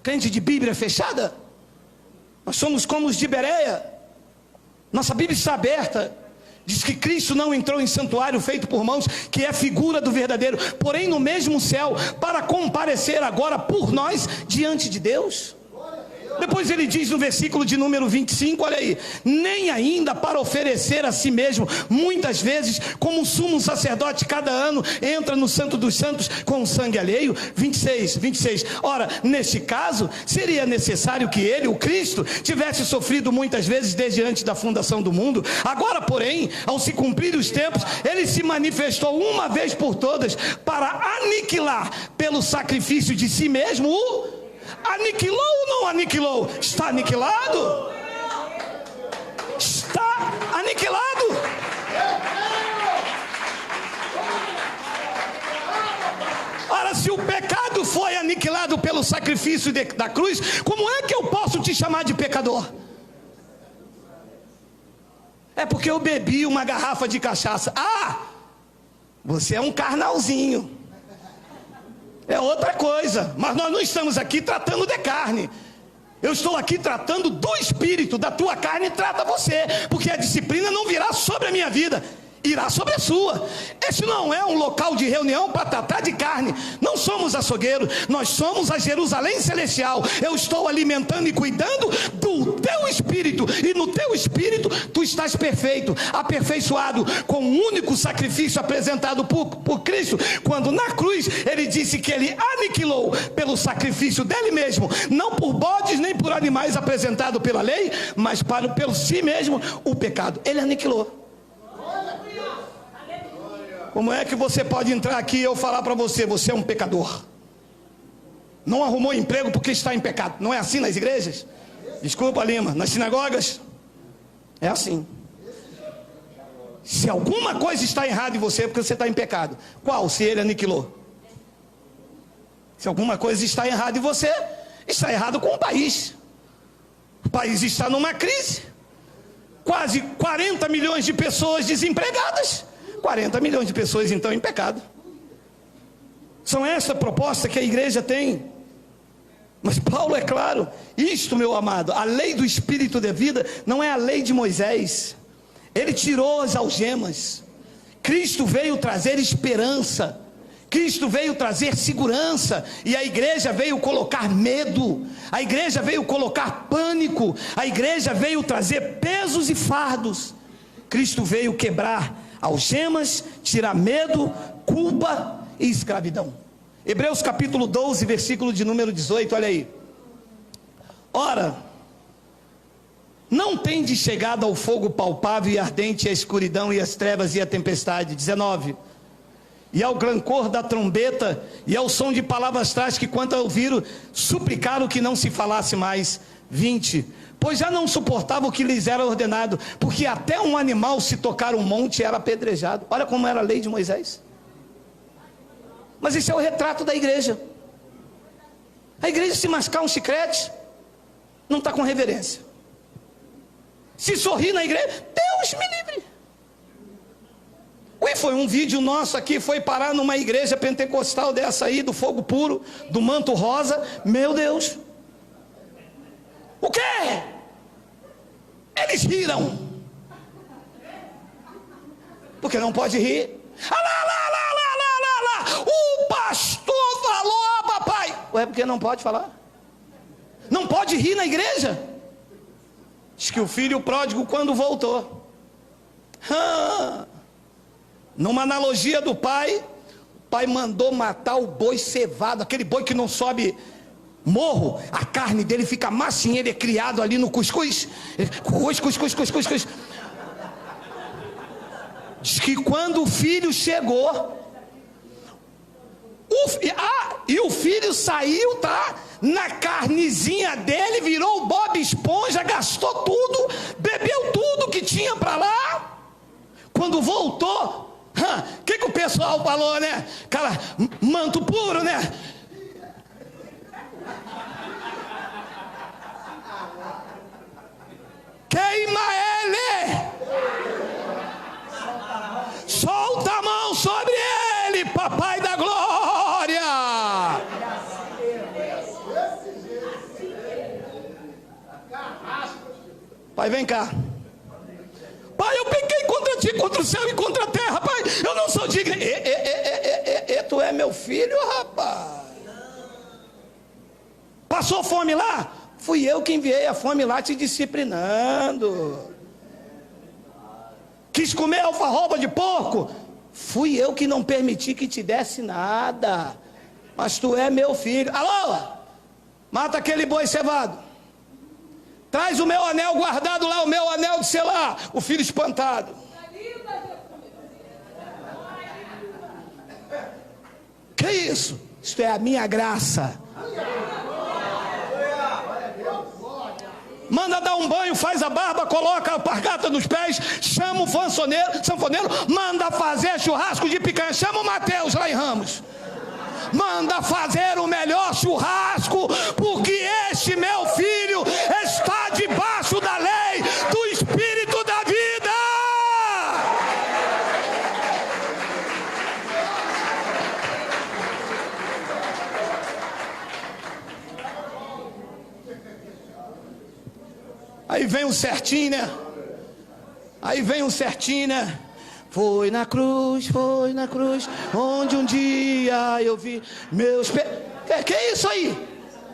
Crente de Bíblia fechada? Nós somos como os de Bereia. Nossa Bíblia está aberta. Diz que Cristo não entrou em santuário feito por mãos, que é figura do verdadeiro, porém no mesmo céu, para comparecer agora por nós diante de Deus. Depois ele diz no versículo de número 25, olha aí, nem ainda para oferecer a si mesmo, muitas vezes, como o sumo sacerdote cada ano entra no santo dos santos com sangue alheio. 26, ora, neste caso, seria necessário que ele, o Cristo, tivesse sofrido muitas vezes desde antes da fundação do mundo. Agora, porém, ao se cumprir os tempos, ele se manifestou uma vez por todas, para aniquilar pelo sacrifício de si mesmo o... Aniquilou ou não aniquilou? Está aniquilado? Está aniquilado. Ora, se o pecado foi aniquilado pelo sacrifício da cruz, como é que eu posso te chamar de pecador? É porque eu bebi uma garrafa de cachaça. Ah, você é um carnalzinho. É outra coisa, mas nós não estamos aqui tratando de carne. Eu estou aqui tratando do Espírito. Da tua carne trata você, porque a disciplina não virá sobre a minha vida, irá sobre a sua. Esse não é um local de reunião para tratar de carne. Não somos açougueiros, nós somos a Jerusalém celestial. Eu estou alimentando e cuidando do teu espírito, e no teu espírito tu estás perfeito, aperfeiçoado, com um único sacrifício apresentado por Cristo, quando na cruz ele disse que ele aniquilou pelo sacrifício dele mesmo, não por bodes nem por animais apresentado pela lei, mas pelo si mesmo o pecado. Ele aniquilou. Como é que você pode entrar aqui e eu falar para você, você é um pecador? Não arrumou emprego porque está em pecado. Não é assim nas igrejas? Desculpa, Lima, nas sinagogas é assim. Se alguma coisa está errada em você, é porque você está em pecado. Qual? Se ele aniquilou. Se alguma coisa está errada em você, está errado com o país. O país está numa crise. Quase 40 milhões de pessoas desempregadas. 40 milhões de pessoas então em pecado. São essa proposta que a igreja tem. Mas Paulo é claro, isto, meu amado, a lei do Espírito de vida não é a lei de Moisés. Ele tirou as algemas. Cristo veio trazer esperança, Cristo veio trazer segurança, e a igreja veio colocar medo, a igreja veio colocar pânico, a igreja veio trazer pesos e fardos. Cristo veio quebrar algemas, tirar medo, culpa e escravidão. Hebreus capítulo 12, versículo de número 18, olha aí. Ora, Não tendes chegado ao fogo palpável e ardente, a escuridão e as trevas e a tempestade. 19. E ao clangor da trombeta, e ao som de palavras trágicas, que quanto ouviram, suplicaram que não se falasse mais. 20. Pois já não suportava o que lhes era ordenado, porque até um animal, se tocar um monte, era apedrejado. Olha como era a lei de Moisés. Mas isso é o retrato da igreja. A igreja, se mascar um chiclete, não está com reverência. Se sorrir na igreja, Deus me livre. Ué, foi um vídeo nosso aqui, foi parar numa igreja pentecostal dessa aí, do fogo puro, do manto rosa. Meu Deus. O quê? Eles riram. Porque não pode rir. O pastor falou, papai. Ué, porque não pode falar? Não pode rir na igreja? Diz que o filho pródigo, quando voltou, numa analogia do pai, o pai mandou matar o boi cevado, aquele boi que não sobe morro, a carne dele fica massinha, ele é criado ali no cuscuz. Cuscuz. Diz que quando o filho chegou, e o filho saiu, tá? Na carnezinha dele, virou o Bob Esponja, gastou tudo, bebeu tudo que tinha para lá. Quando voltou, o que o pessoal falou, né? Cara, manto puro, né? Queima ele! Solta a mão sobre ele, papai da glória! Pai, vem cá. Pai, eu pequei contra ti, contra o céu e contra a terra, pai. Eu não sou digno. Tu é meu filho, rapaz. Passou fome lá? Fui eu que enviei a fome lá te disciplinando. Quis comer alfarroba de porco? Fui eu que não permiti que te desse nada. Mas tu é meu filho. Alô? Mata aquele boi cevado. Traz o meu anel guardado lá, o meu anel de selar. O filho espantado. Que isso? Isto é a minha graça. Manda dar um banho, faz a barba, coloca a alpargata nos pés, chama o sanfoneiro, manda fazer churrasco de picanha, chama o Mateus lá em Ramos. Manda fazer o melhor churrasco, porque este meu filho está debaixo da lei do Espírito da vida. Aí vem um certinho, né? Foi na cruz, onde um dia eu vi meus pés. Que é isso aí?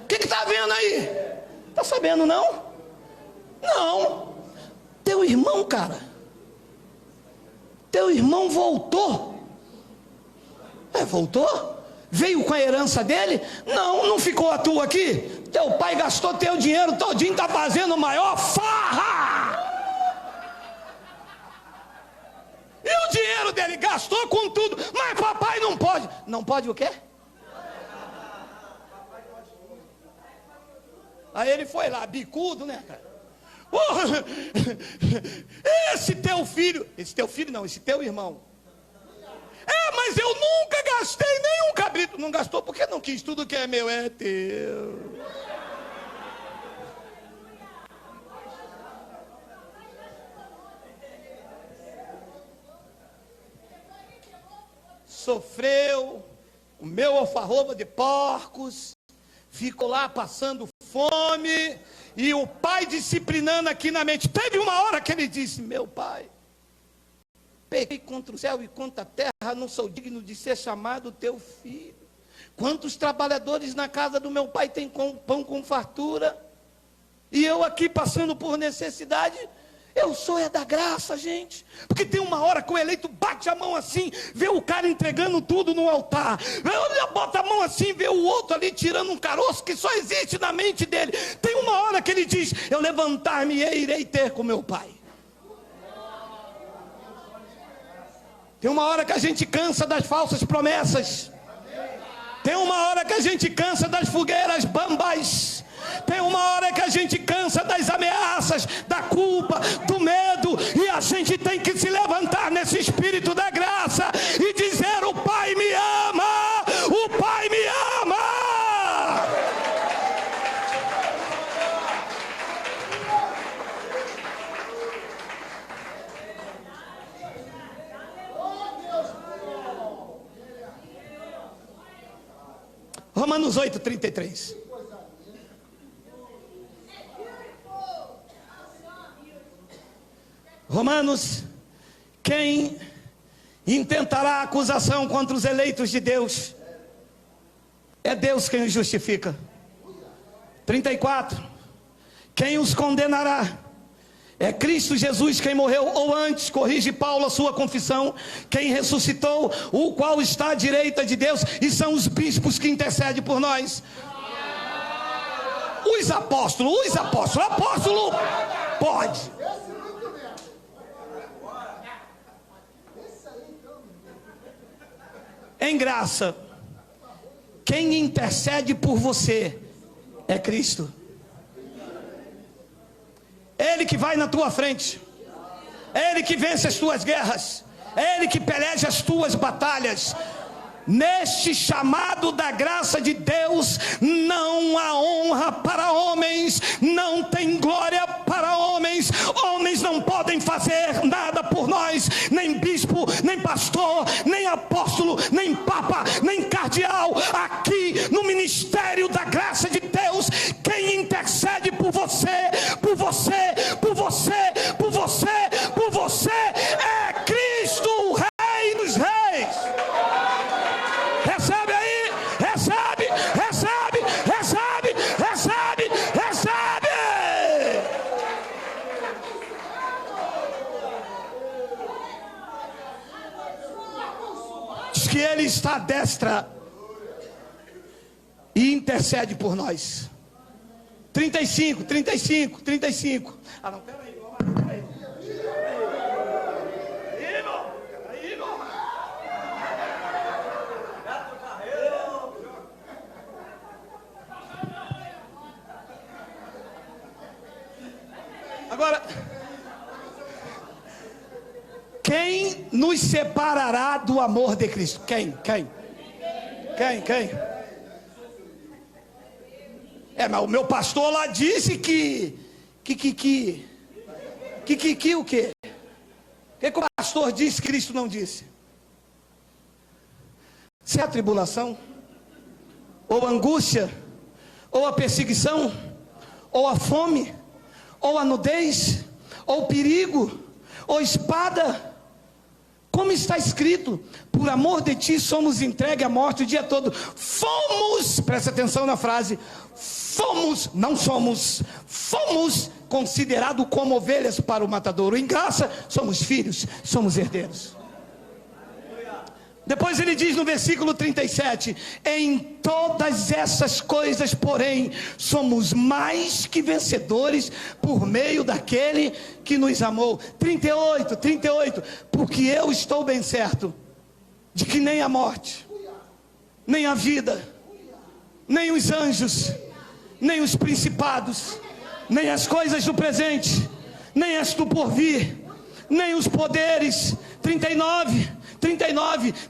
O que tá vendo aí? Tá sabendo não? Não. Teu irmão, cara. Teu irmão voltou. Voltou? Veio com a herança dele? Não ficou a tua aqui? Teu pai gastou teu dinheiro todinho, tá fazendo maior farra. E o dinheiro dele gastou com tudo, mas papai não pode. Não pode o quê? Aí ele foi lá, bicudo, né, cara? Esse teu irmão. Mas eu nunca gastei nenhum cabrito. Não gastou porque não quis, tudo que é meu é teu. Sofreu o meu alfarroba de porcos, ficou lá passando fome, e o pai disciplinando aqui na mente. Teve uma hora que ele disse: meu pai, pequei contra o céu e contra a terra, não sou digno de ser chamado teu filho. Quantos trabalhadores na casa do meu pai têm pão com fartura, e eu aqui passando por necessidade? Eu sou é da graça, gente. Porque tem uma hora que o eleito bate a mão assim, vê o cara entregando tudo no altar. Bota a mão assim, vê o outro ali tirando um caroço que só existe na mente dele. Tem uma hora que ele diz: eu levantar-me e irei ter com meu pai. Tem uma hora que a gente cansa das falsas promessas. Tem uma hora que a gente cansa das fogueiras bambas. Tem uma hora que a gente cansa das ameaças, da culpa, do medo, e a gente tem que se levantar nesse espírito da graça e dizer: o Pai me ama, o Pai me ama. Romanos 8:33. Romanos: quem intentará acusação contra os eleitos de Deus? É Deus quem os justifica. 34. Quem os condenará? É Cristo Jesus quem morreu, ou antes, corrige Paulo a sua confissão, quem ressuscitou, o qual está à direita de Deus, e são os bispos que intercedem por nós. Os apóstolos, apóstolo pode. Em graça, quem intercede por você é Cristo. Ele que vai na tua frente, Ele que vence as tuas guerras, Ele que peleja as tuas batalhas. Neste chamado da graça de Deus, não há honra para homens, não tem glória para homens. Homens não podem fazer nada por nós, nem bispo, nem pastor, nem apóstolo, nem papa, nem cardeal. Aqui no ministério da graça de Deus, quem intercede por você, por você, por você, por você, por você, é Cristo, o Rei dos Reis. Recebe aí, recebe, recebe, recebe, recebe, recebe. Diz que Ele está à destra e intercede por nós. 35. Ah, não, peraí. Agora, quem nos separará do amor de Cristo? Quem? Mas o meu pastor lá disse que o quê? O que o pastor disse, Cristo não disse? Se é a tribulação, ou a angústia, ou a perseguição, ou a fome, ou a nudez, ou perigo, ou espada, como está escrito: por amor de ti somos entregues à morte o dia todo. Fomos, presta atenção na frase, fomos, não somos, fomos considerados como ovelhas para o matadouro. Em graça somos filhos, somos herdeiros. Depois ele diz no versículo 37: em todas essas coisas, porém, somos mais que vencedores por meio daquele que nos amou. 38, porque eu estou bem certo de que nem a morte, nem a vida, nem os anjos, nem os principados, nem as coisas do presente, nem as do porvir, nem os poderes. 39,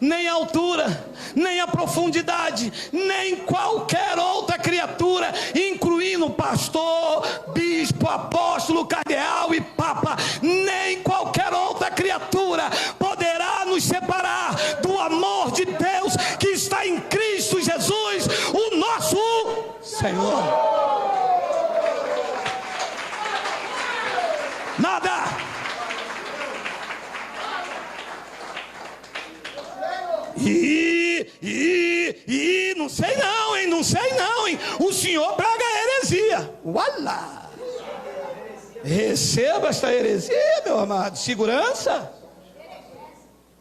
nem a altura, nem a profundidade, nem qualquer outra criatura, incluindo pastor, bispo, apóstolo, cardeal e papa, nem qualquer outra criatura poderá nos separar do amor de Deus que está em Cristo Jesus, o nosso Senhor. Nada. Não sei não, hein? O senhor prega heresia. Uala! Receba esta heresia, meu amado. Segurança.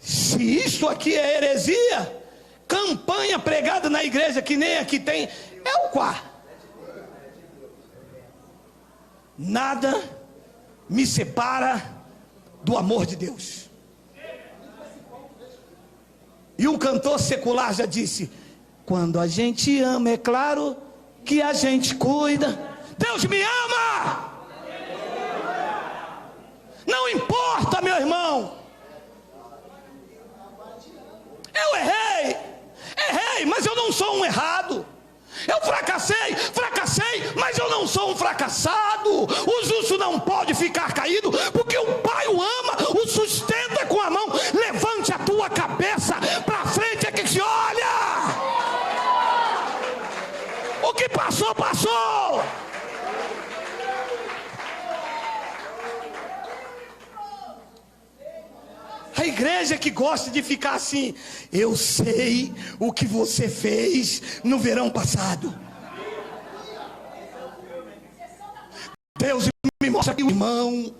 Se isso aqui é heresia, campanha pregada na igreja que nem aqui tem, é o quá. Nada me separa do amor de Deus. E um cantor secular já disse: quando a gente ama, é claro que a gente cuida. Deus me ama. Não importa, meu irmão. Eu errei, mas eu não sou um errado. Eu fracassei, mas eu não sou um fracassado. O justo não pode ficar caído, porque o Pai o ama, o sustenta com a mão. Levante a tua cabeça para frente, é que se olha. O que passou, passou. A igreja que gosta de ficar assim: eu sei o que você fez no verão passado. Deus me mostra aqui um irmão.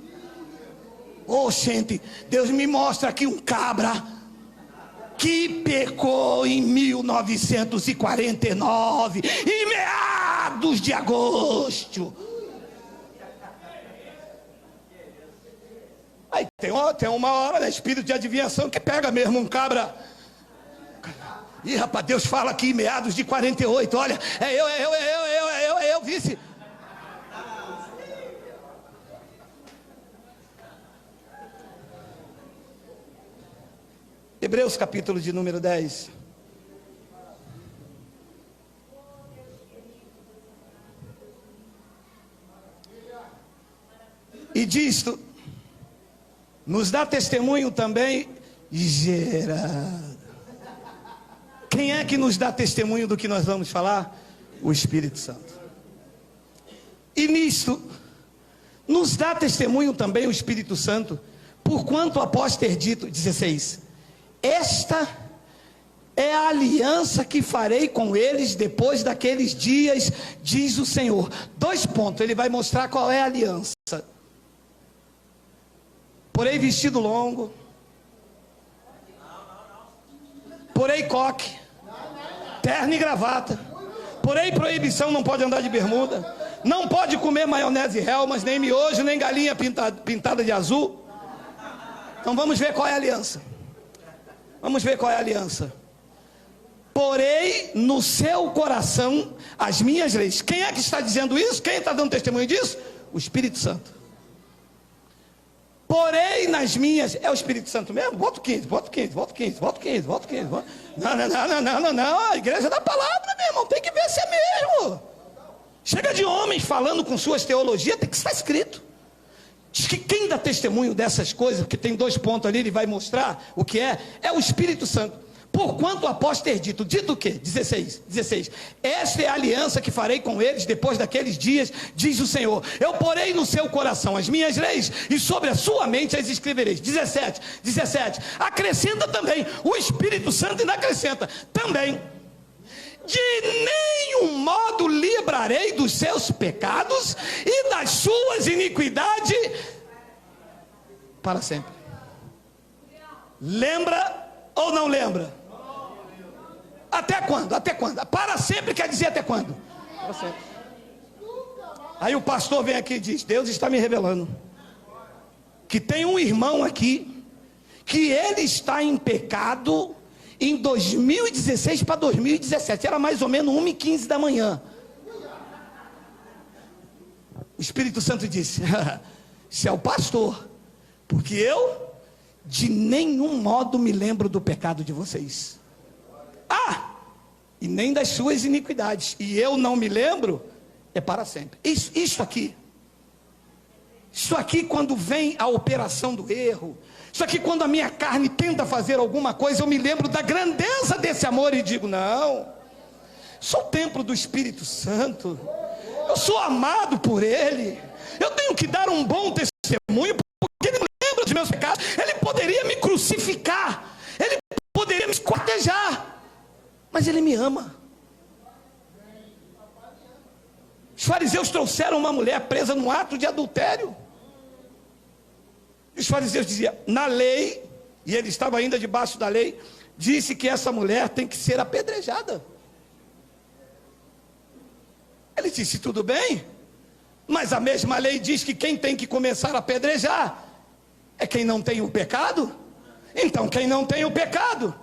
Oh, gente, Deus me mostra aqui um cabra que pecou em 1949, em meados de agosto. Aí tem uma hora, né, espírito de adivinhação, que pega mesmo um cabra. Ih, rapaz, Deus fala aqui em meados de 48. Olha, eu vice. Hebreus capítulo de número 10. E disto nos dá testemunho também gerado. Quem é que nos dá testemunho do que nós vamos falar? O Espírito Santo. E nisto nos dá testemunho também o Espírito Santo, porquanto após ter dito, 16, esta é a aliança que farei com eles depois daqueles dias, diz o Senhor. 2 pontos, ele vai mostrar qual é a aliança. Porém vestido longo, porém coque, terno e gravata, porém proibição, não pode andar de bermuda, não pode comer maionese Hellmann's, nem miojo, nem galinha pintada de azul. Então vamos ver qual é a aliança. Vamos ver qual é a aliança. Porém no seu coração as minhas leis. Quem é que está dizendo isso? Quem está dando testemunho disso? O Espírito Santo. Porém nas minhas, é o Espírito Santo mesmo? Volta 15. Não, a igreja da palavra, meu irmão, tem que ver se é mesmo. Chega de homens falando com suas teologias, tem que estar escrito. Diz que quem dá testemunho dessas coisas, porque tem 2 pontos ali, ele vai mostrar o que é o Espírito Santo. Porquanto após ter dito o quê? 16, esta é a aliança que farei com eles depois daqueles dias, diz o Senhor. Eu porei no seu coração as minhas leis, e sobre a sua mente as escrevereis. 17, acrescenta também, o Espírito Santo ainda acrescenta, também, de nenhum modo livrarei dos seus pecados e das suas iniquidades para sempre. Lembra ou não lembra? Até quando? Para sempre quer dizer até quando? Para sempre. Aí o pastor vem aqui e diz: Deus está me revelando que tem um irmão aqui que ele está em pecado em 2016 para 2017. Era mais ou menos 1h15 da manhã. O Espírito Santo disse: se é o pastor, porque eu de nenhum modo me lembro do pecado de vocês. E nem das suas iniquidades. E eu não me lembro, é para sempre. Isso aqui, quando vem a operação do erro, isso aqui quando a minha carne tenta fazer alguma coisa, eu me lembro da grandeza desse amor e digo: não, sou o templo do Espírito Santo, eu sou amado por Ele, eu tenho que dar um bom testemunho, porque Ele me lembra dos meus pecados. Ele poderia me crucificar, Ele poderia me esquartejar, mas Ele me ama. Os fariseus trouxeram uma mulher presa num ato de adultério. Os fariseus diziam, na lei, e ele estava ainda debaixo da lei, disse que essa mulher tem que ser apedrejada. Ele disse, tudo bem, mas a mesma lei diz que quem tem que começar a apedrejar é quem não tem o pecado. Então quem não tem o pecado,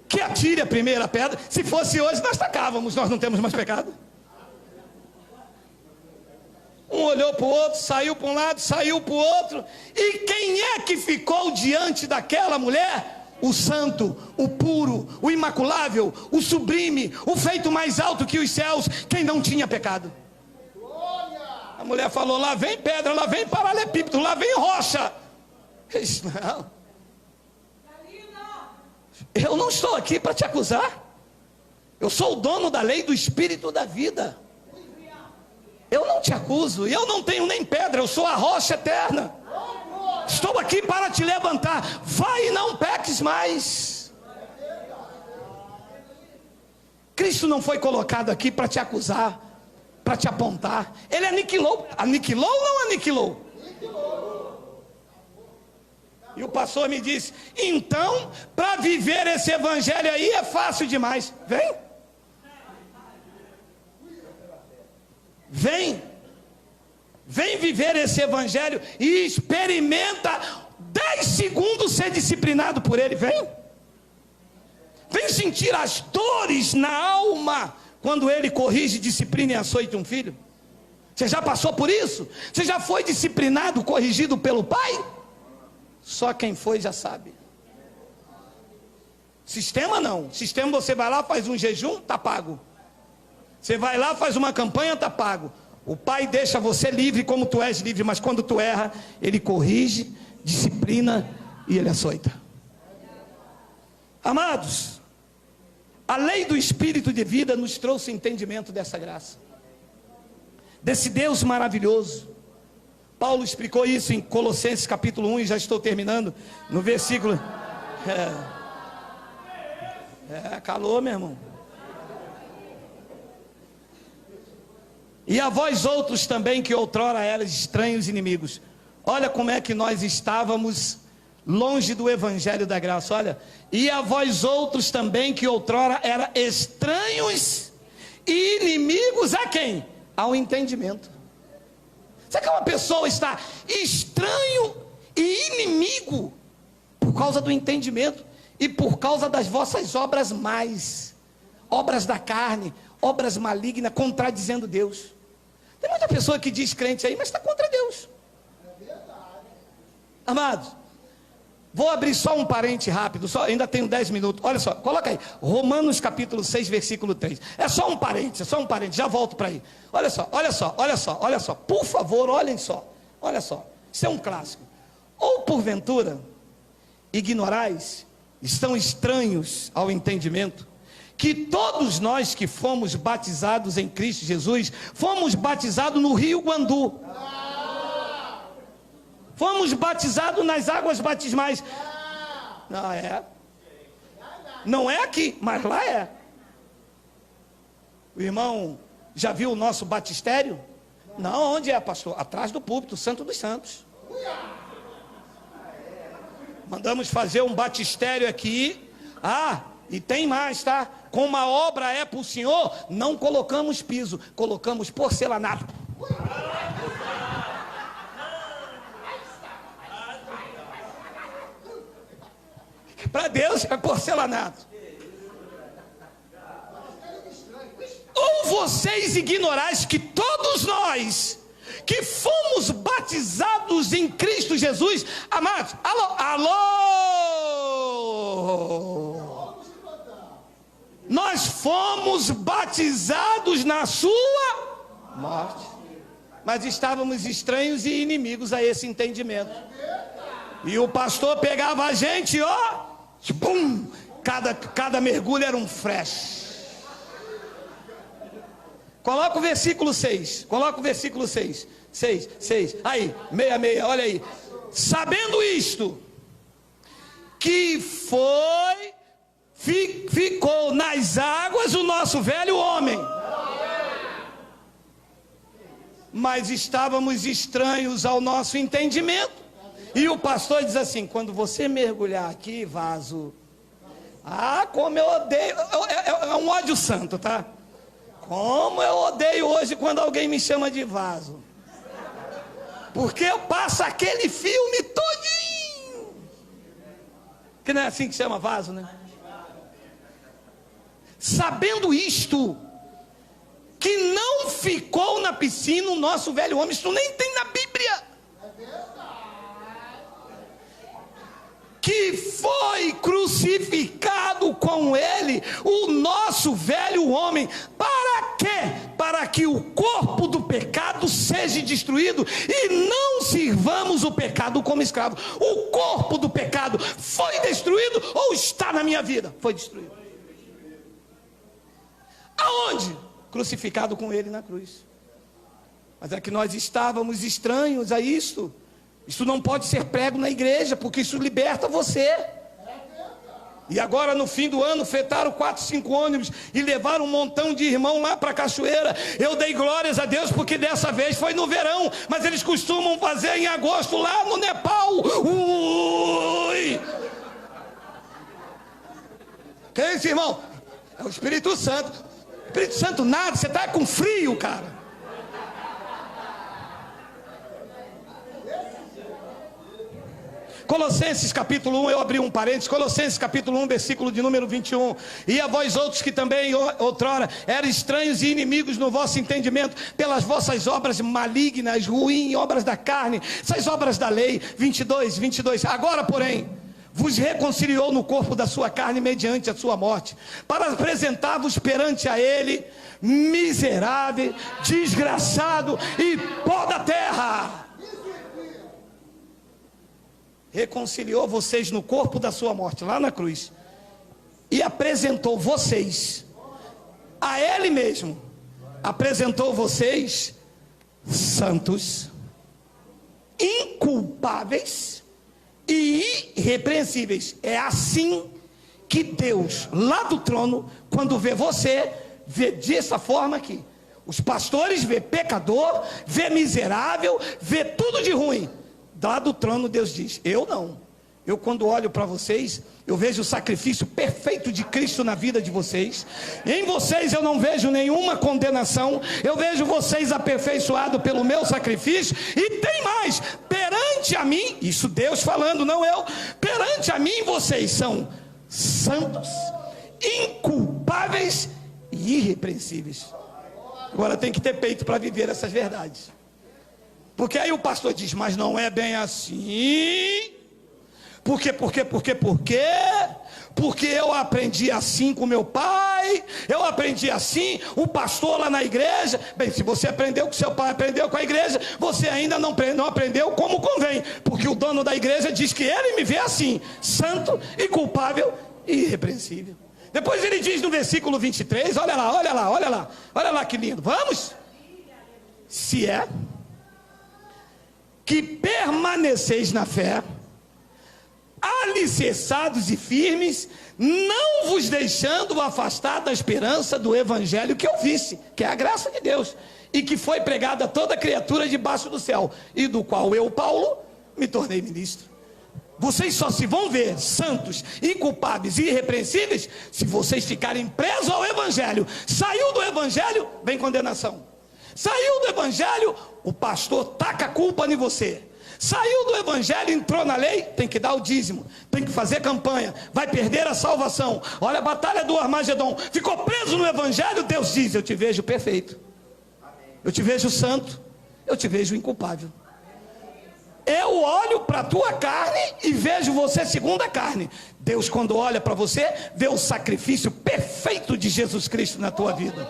que atire a primeira pedra. Se fosse hoje nós tacávamos, nós não temos mais pecado. Um olhou para o outro, saiu para um lado, saiu para o outro. E quem é que ficou diante daquela mulher? O santo, o puro, o imaculável, o sublime, o feito mais alto que os céus, quem não tinha pecado. A mulher falou, lá vem pedra, lá vem paralelepípedo, lá vem rocha. Não. Eu não estou aqui para te acusar. Eu sou o dono da lei do espírito da vida. Eu não te acuso, e eu não tenho nem pedra, eu sou a rocha eterna. Estou aqui para te levantar. Vai e não peques mais. Cristo não foi colocado aqui para te acusar, para te apontar. Ele aniquilou. Aniquilou ou não aniquilou? E o pastor me disse, então, para viver esse evangelho aí é fácil demais. Vem. Vem. Vem viver esse evangelho e experimenta 10 segundos ser disciplinado por ele. Vem. Vem sentir as dores na alma quando ele corrige, disciplina e açoita um filho. Você já passou por isso? Você já foi disciplinado, corrigido pelo pai? Só quem foi já sabe. Sistema não. Sistema você vai lá, faz um jejum, tá pago. Você vai lá, faz uma campanha, tá pago. O pai deixa você livre como tu és livre, mas quando tu erra, ele corrige, disciplina e ele açoita. Amados, a lei do espírito de vida nos trouxe entendimento dessa graça, desse Deus maravilhoso. Paulo explicou isso em Colossenses capítulo 1, e já estou terminando, no versículo... calor, meu irmão. E a vós outros também, que outrora eras estranhos inimigos. Olha como é que nós estávamos longe do evangelho da graça. Olha, e a vós outros também, que outrora eram estranhos e inimigos a quem? Ao entendimento. Será que uma pessoa está estranho e inimigo por causa do entendimento e por causa das vossas obras mais, obras da carne, obras malignas, contradizendo Deus? Tem muita pessoa que diz crente aí, mas está contra Deus. Amados, vou abrir só um parente rápido, ainda tenho 10 minutos. Olha só, coloca aí, Romanos capítulo 6, versículo 3. É só um parente, já volto para aí. Olha só, por favor, olhem só. Olha só, isso é um clássico. Ou porventura, ignorais, estão estranhos ao entendimento, que todos nós que fomos batizados em Cristo Jesus, fomos batizados no rio Guandu. Fomos batizados nas águas batismais. Não é. Não é aqui, mas lá é. O irmão já viu o nosso batistério? Não, onde é, pastor? Atrás do púlpito, Santo dos Santos. Mandamos fazer um batistério aqui. E tem mais, tá? Como a obra é para o Senhor, não colocamos piso, colocamos porcelanato. Para Deus é porcelanato. Ou vocês ignorais que todos nós que fomos batizados em Cristo Jesus, amados, alô, nós fomos batizados na sua morte, mas estávamos estranhos e inimigos a esse entendimento. E o pastor pegava a gente, pum, cada mergulho era um fresh. Coloca o versículo 6. Coloca o versículo 6. 6. Aí, 6, olha aí. Sabendo isto, que ficou nas águas o nosso velho homem, mas estávamos estranhos ao nosso entendimento, E o pastor diz assim: quando você mergulhar aqui, vaso. Ah, como eu odeio. É um ódio santo, tá? Como eu odeio hoje quando alguém me chama de vaso. Porque eu passo aquele filme todinho. Que não é assim que chama vaso, né? Sabendo isto, que não ficou na piscina o nosso velho homem. Isso nem tem na Bíblia. Que foi crucificado com ele o nosso velho homem. Para quê? Para que o corpo do pecado seja destruído e não sirvamos o pecado como escravo. O corpo do pecado foi destruído ou está na minha vida? Foi destruído. Aonde? Crucificado com ele na cruz. Mas é que nós estávamos estranhos a isto. Isso não pode ser prego na igreja, porque isso liberta você. E agora no fim do ano fretaram 4, 5 ônibus e levaram um montão de irmão lá para a cachoeira. Eu dei glórias a Deus porque dessa vez foi no verão, mas eles costumam fazer em agosto lá no Nepal. Ui! Que é isso, irmão? É o Espírito Santo. Espírito Santo nada, você está com frio, cara. Colossenses capítulo 1, eu abri um parênteses, Colossenses capítulo 1, versículo de número 21. E a vós outros que também outrora eram estranhos e inimigos no vosso entendimento, pelas vossas obras malignas, ruins, obras da carne, essas obras da lei, 22. Agora, porém, vos reconciliou no corpo da sua carne mediante a sua morte, para apresentar-vos perante a ele, miserável, desgraçado e pó da terra. Reconciliou vocês no corpo da sua morte, lá na cruz, e apresentou vocês a ele mesmo, apresentou vocês santos, inculpáveis e irrepreensíveis. É assim que Deus, lá do trono, quando vê você, vê dessa forma aqui. Os pastores vê pecador, vê miserável, vê tudo de ruim. Lá do trono Deus diz: eu não. Eu quando olho para vocês, eu vejo o sacrifício perfeito de Cristo na vida de vocês. Em vocês eu não vejo nenhuma condenação. Eu vejo vocês aperfeiçoados pelo meu sacrifício. E tem mais, perante a mim, isso Deus falando, não eu. Perante a mim vocês são santos, inculpáveis e irrepreensíveis. Agora tem que ter peito para viver essas verdades. Porque aí o pastor diz: mas não é bem assim. Por quê? Porque eu aprendi assim com meu pai, eu aprendi assim, o pastor lá na igreja. Bem, se você aprendeu com seu pai, aprendeu com a igreja, você ainda não aprendeu como convém. Porque o dono da igreja diz que ele me vê assim, santo, inculpável e irrepreensível. Depois ele diz no versículo 23, olha lá que lindo. Vamos? Se é que permaneceis na fé, alicerçados e firmes, não vos deixando afastar da esperança do evangelho que ouvisse, que é a graça de Deus, e que foi pregada a toda criatura debaixo do céu, e do qual eu, Paulo, me tornei ministro. Vocês só se vão ver santos, inculpáveis e irrepreensíveis se vocês ficarem presos ao evangelho. Saiu do evangelho, vem condenação. Saiu do evangelho, o pastor taca a culpa em você. Saiu do evangelho, entrou na lei, tem que dar o dízimo, tem que fazer campanha, vai perder a salvação. Olha a batalha do Armagedon. Ficou preso no evangelho, Deus diz: eu te vejo perfeito, eu te vejo santo, eu te vejo inculpável. Eu olho para a tua carne e vejo você segundo a carne. Deus, quando olha para você, vê o sacrifício perfeito de Jesus Cristo na tua vida.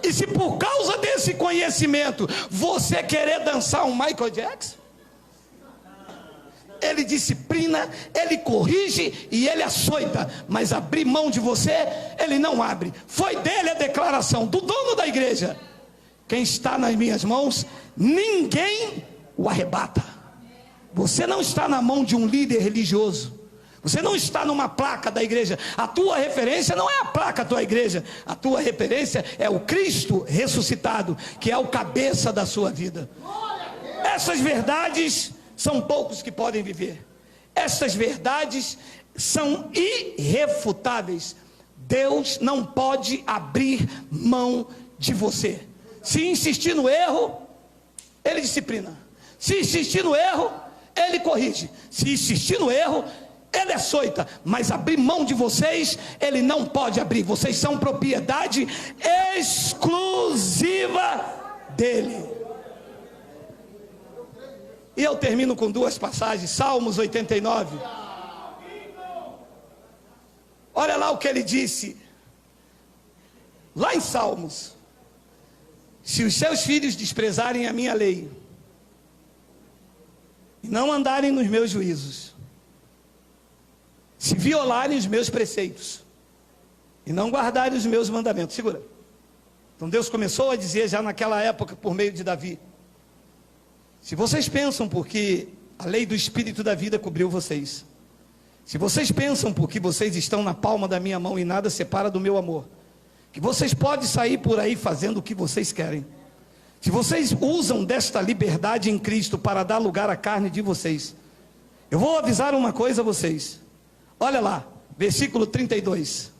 E se por causa desse conhecimento você querer dançar um Michael Jackson, ele disciplina, ele corrige e ele açoita, mas abrir mão de você, ele não abre. Foi dele a declaração do dono da igreja: quem está nas minhas mãos, ninguém o arrebata. Você não está na mão de um líder religioso, você não está numa placa da igreja. A tua referência não é a placa da tua igreja, a tua referência é o Cristo ressuscitado, que é o cabeça da sua vida. Essas verdades são poucos que podem viver. Estas verdades são irrefutáveis. Deus não pode abrir mão de você. Se insistir no erro, Ele disciplina. Se insistir no erro, Ele corrige. Se insistir no erro, Ele açoita. Mas abrir mão de vocês, Ele não pode abrir. Vocês são propriedade exclusiva dEle. E eu termino com duas passagens. Salmos 89. Olha lá o que ele disse. Lá em Salmos. Se os seus filhos desprezarem a minha lei e não andarem nos meus juízos, se violarem os meus preceitos e não guardarem os meus mandamentos. Segura. Então Deus começou a dizer já naquela época por meio de Davi: se vocês pensam porque a lei do Espírito da vida cobriu vocês, se vocês pensam porque vocês estão na palma da minha mão e nada separa do meu amor, que vocês podem sair por aí fazendo o que vocês querem, se vocês usam desta liberdade em Cristo para dar lugar à carne de vocês, eu vou avisar uma coisa a vocês. Olha lá, versículo 32.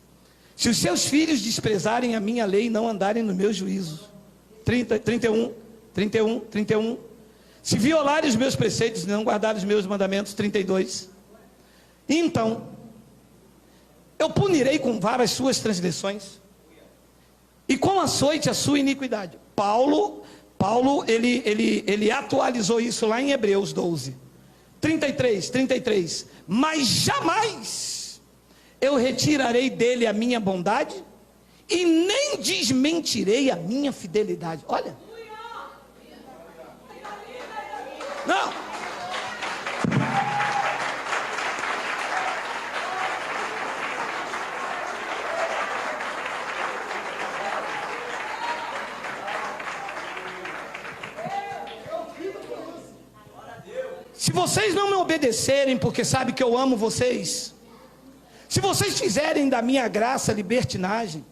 Se os seus filhos desprezarem a minha lei e não andarem no meu juízo, 31. Se violarem os meus preceitos e não guardarem os meus mandamentos, 32. Então, eu punirei com vara as suas transgressões e com açoite a sua iniquidade. Paulo, ele atualizou isso lá em Hebreus 12. 33. Mas jamais eu retirarei dele a minha bondade e nem desmentirei a minha fidelidade. Olha. Não. Se vocês não me obedecerem, porque sabem que eu amo vocês, se vocês fizerem da minha graça libertinagem,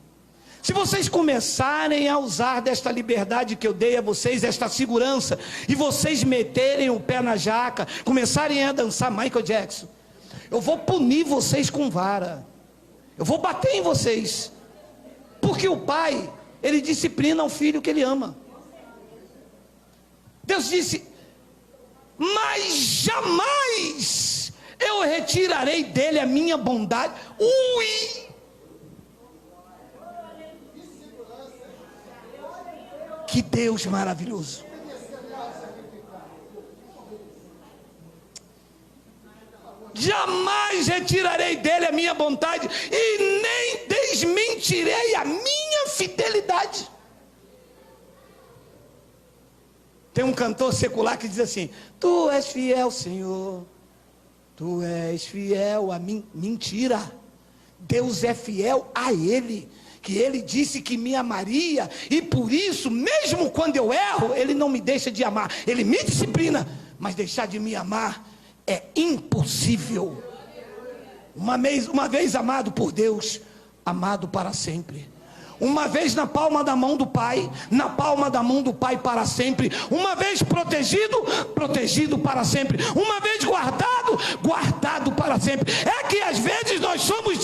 se vocês começarem a usar desta liberdade que eu dei a vocês, esta segurança, e vocês meterem o pé na jaca, começarem a dançar Michael Jackson, eu vou punir vocês com vara, eu vou bater em vocês, porque o pai, ele disciplina o filho que ele ama. Deus disse: mas jamais eu retirarei dele a minha bondade. Ui! Que Deus maravilhoso. Jamais retirarei dele a minha bondade e nem desmentirei a minha fidelidade. Tem um cantor secular que diz assim: tu és fiel, Senhor, tu és fiel a mim. Mentira. Deus é fiel a Ele, que Ele disse que me amaria, e por isso, mesmo quando eu erro, Ele não me deixa de amar. Ele me disciplina, mas deixar de me amar é impossível. Uma vez amado por Deus, amado para sempre. Uma vez na palma da mão do Pai, na palma da mão do Pai para sempre. Uma vez protegido, protegido para sempre. Uma vez guardado, guardado para sempre. É que às vezes nós somos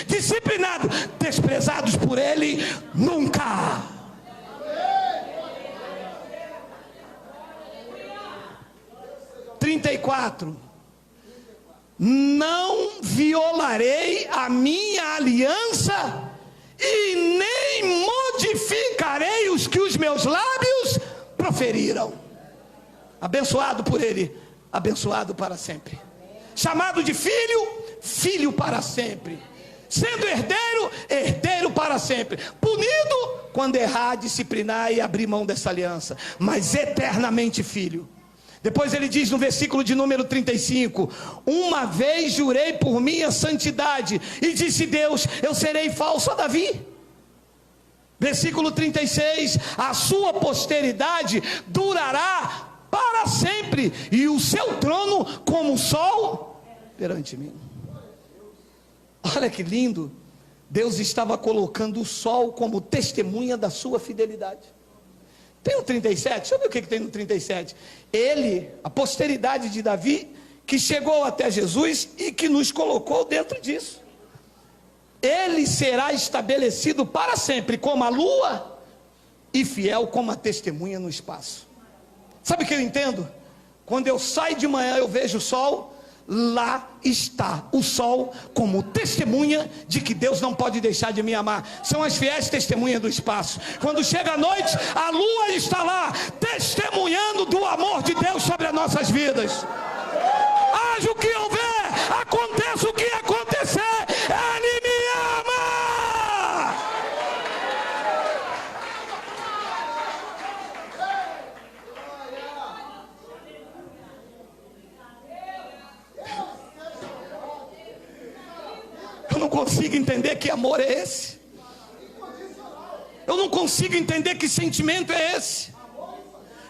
disciplinados, desprezados por Ele, nunca. Não violarei a minha aliança e nem modificarei os que os meus lábios proferiram. Abençoado por Ele, abençoado para sempre. Chamado de filho, filho para sempre. Sendo herdeiro, herdeiro para sempre. Punido quando errar, disciplinar e abrir mão dessa aliança, mas eternamente filho. Depois ele diz no versículo de número 35: uma vez jurei por minha santidade, e disse Deus: eu serei falso a Davi. Versículo 36: a sua posteridade durará para sempre, e o seu trono como o sol perante mim. Olha que lindo. Deus estava colocando o sol como testemunha da sua fidelidade. Tem o 37? Deixa eu ver o que tem no 37. Ele, a posteridade de Davi, que chegou até Jesus e que nos colocou dentro disso. Ele será estabelecido para sempre como a lua e fiel como a testemunha no espaço. Sabe o que eu entendo? Quando eu saio de manhã eu vejo o sol, lá está o sol como testemunha de que Deus não pode deixar de me amar. São as fiéis testemunhas do espaço. Quando chega a noite, a lua está lá testemunhando do amor de Deus sobre as nossas vidas. Haja o que houver, aconteça o que acontecer, Ele me ama. Eu não consigo entender que amor é esse. Eu não consigo entender que sentimento é esse.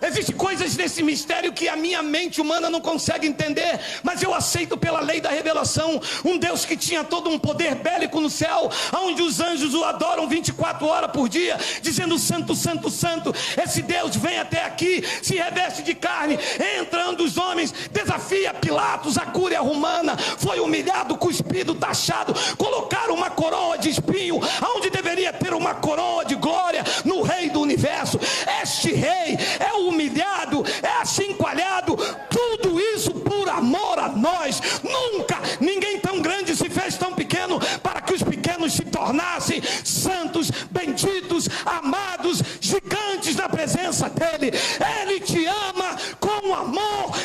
Existem coisas nesse mistério que a minha mente humana não consegue entender, mas eu aceito pela lei da revelação, um Deus que tinha todo um poder bélico no céu, onde os anjos o adoram 24 horas por dia, dizendo santo, santo, santo. Esse Deus vem até aqui, se reveste de carne, entra entre os homens, desafia Pilatos, a cúria romana, foi humilhado, cuspido, taxado, colocaram uma coroa de espinho, onde deveria ter uma coroa de glória no rei do universo. Este rei é o humilhado, é achincalhado, tudo isso por amor a nós. Nunca ninguém tão grande se fez tão pequeno para que os pequenos se tornassem santos, benditos, amados, gigantes na presença dele. Ele te ama com amor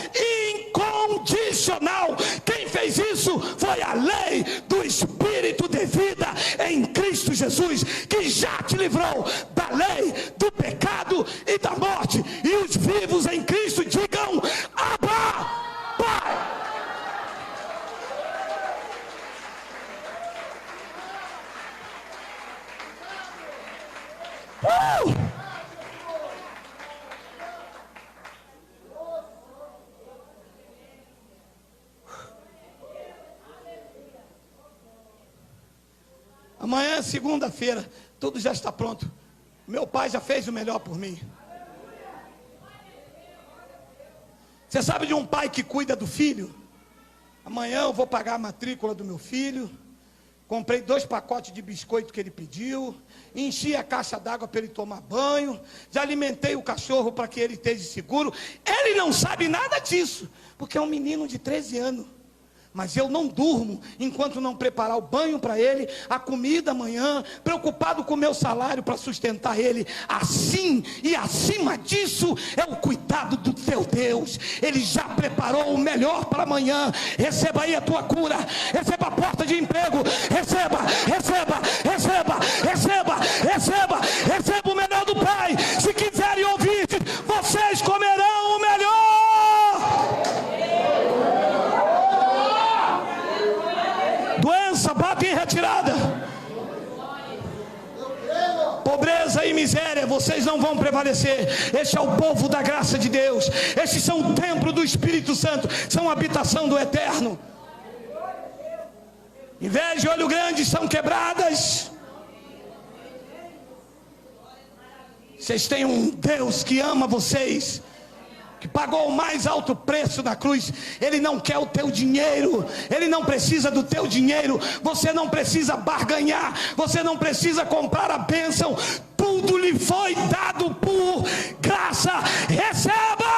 incondicional. Quem fez isso foi a lei do Espírito de vida em Cristo Jesus, que já te livrou da lei do pecado e da morte. E os vivos em Cristo digam: Abba, Pai. Amanhã, segunda-feira, tudo já está pronto. Meu pai já fez o melhor por mim. Você sabe de um pai que cuida do filho? Amanhã eu vou pagar a matrícula do meu filho. Comprei 2 pacotes de biscoito que ele pediu. Enchi a caixa d'água para ele tomar banho. Já alimentei o cachorro para que ele esteja seguro. Ele não sabe nada disso, porque é um menino de 13 anos. Mas eu não durmo enquanto não preparar o banho para ele, a comida amanhã, preocupado com o meu salário para sustentar ele. Assim e acima disso é o cuidado do teu Deus. Ele já preparou o melhor para amanhã. Receba aí a tua cura, receba a porta de emprego, receba, receba, receba, receba, receba, receba o melhor do Pai. Se quiserem ouvir, vocês comerão o melhor. Doença, bate em retirada. Pobreza e miséria, vocês não vão prevalecer. Este é o povo da graça de Deus. Estes são o templo do Espírito Santo, são a habitação do Eterno. Inveja e olho grande são quebradas. Vocês têm um Deus que ama vocês, que pagou o mais alto preço na cruz. Ele não quer o teu dinheiro, ele não precisa do teu dinheiro, você não precisa barganhar, você não precisa comprar a bênção, tudo lhe foi dado por graça. Receba!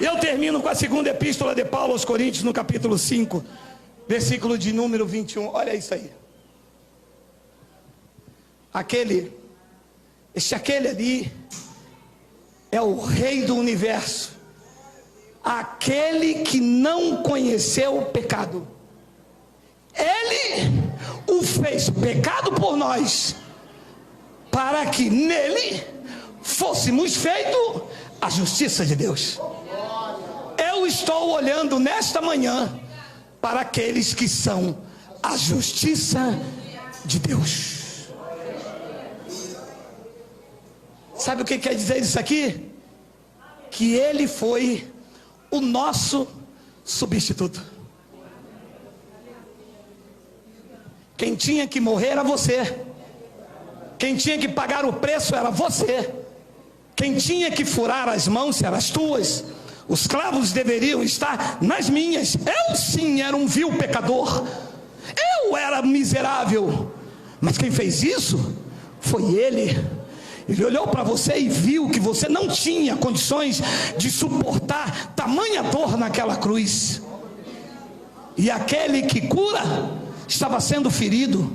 Eu termino com a segunda epístola de Paulo aos Coríntios, no capítulo 5, versículo de número 21. Olha isso aí. Aquele ali é o rei do universo, aquele que não conheceu o pecado. Ele o fez pecado por nós, para que nele fôssemos feitos a justiça de Deus. Eu estou olhando nesta manhã para aqueles que são a justiça de Deus. Sabe o que quer dizer isso aqui? Que ele foi o nosso substituto. Quem tinha que morrer era você. Quem tinha que pagar o preço era você. Quem tinha que furar as mãos eram as tuas. Os clavos deveriam estar nas minhas. Eu sim era um vil pecador. Eu era miserável. Mas quem fez isso foi Ele. Ele olhou para você e viu que você não tinha condições de suportar tamanha dor naquela cruz. E aquele que cura estava sendo ferido.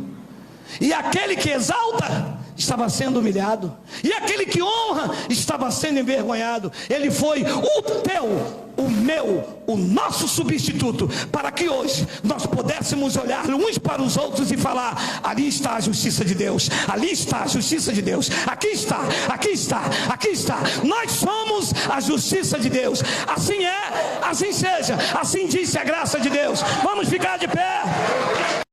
E aquele que exalta estava sendo humilhado. E aquele que honra estava sendo envergonhado. Ele foi o teu, o meu, o nosso substituto, para que hoje nós pudéssemos olhar uns para os outros e falar: ali está a justiça de Deus, ali está a justiça de Deus, aqui está, aqui está, aqui está. Nós somos a justiça de Deus. Assim é, assim seja, assim disse a graça de Deus. Vamos ficar de pé.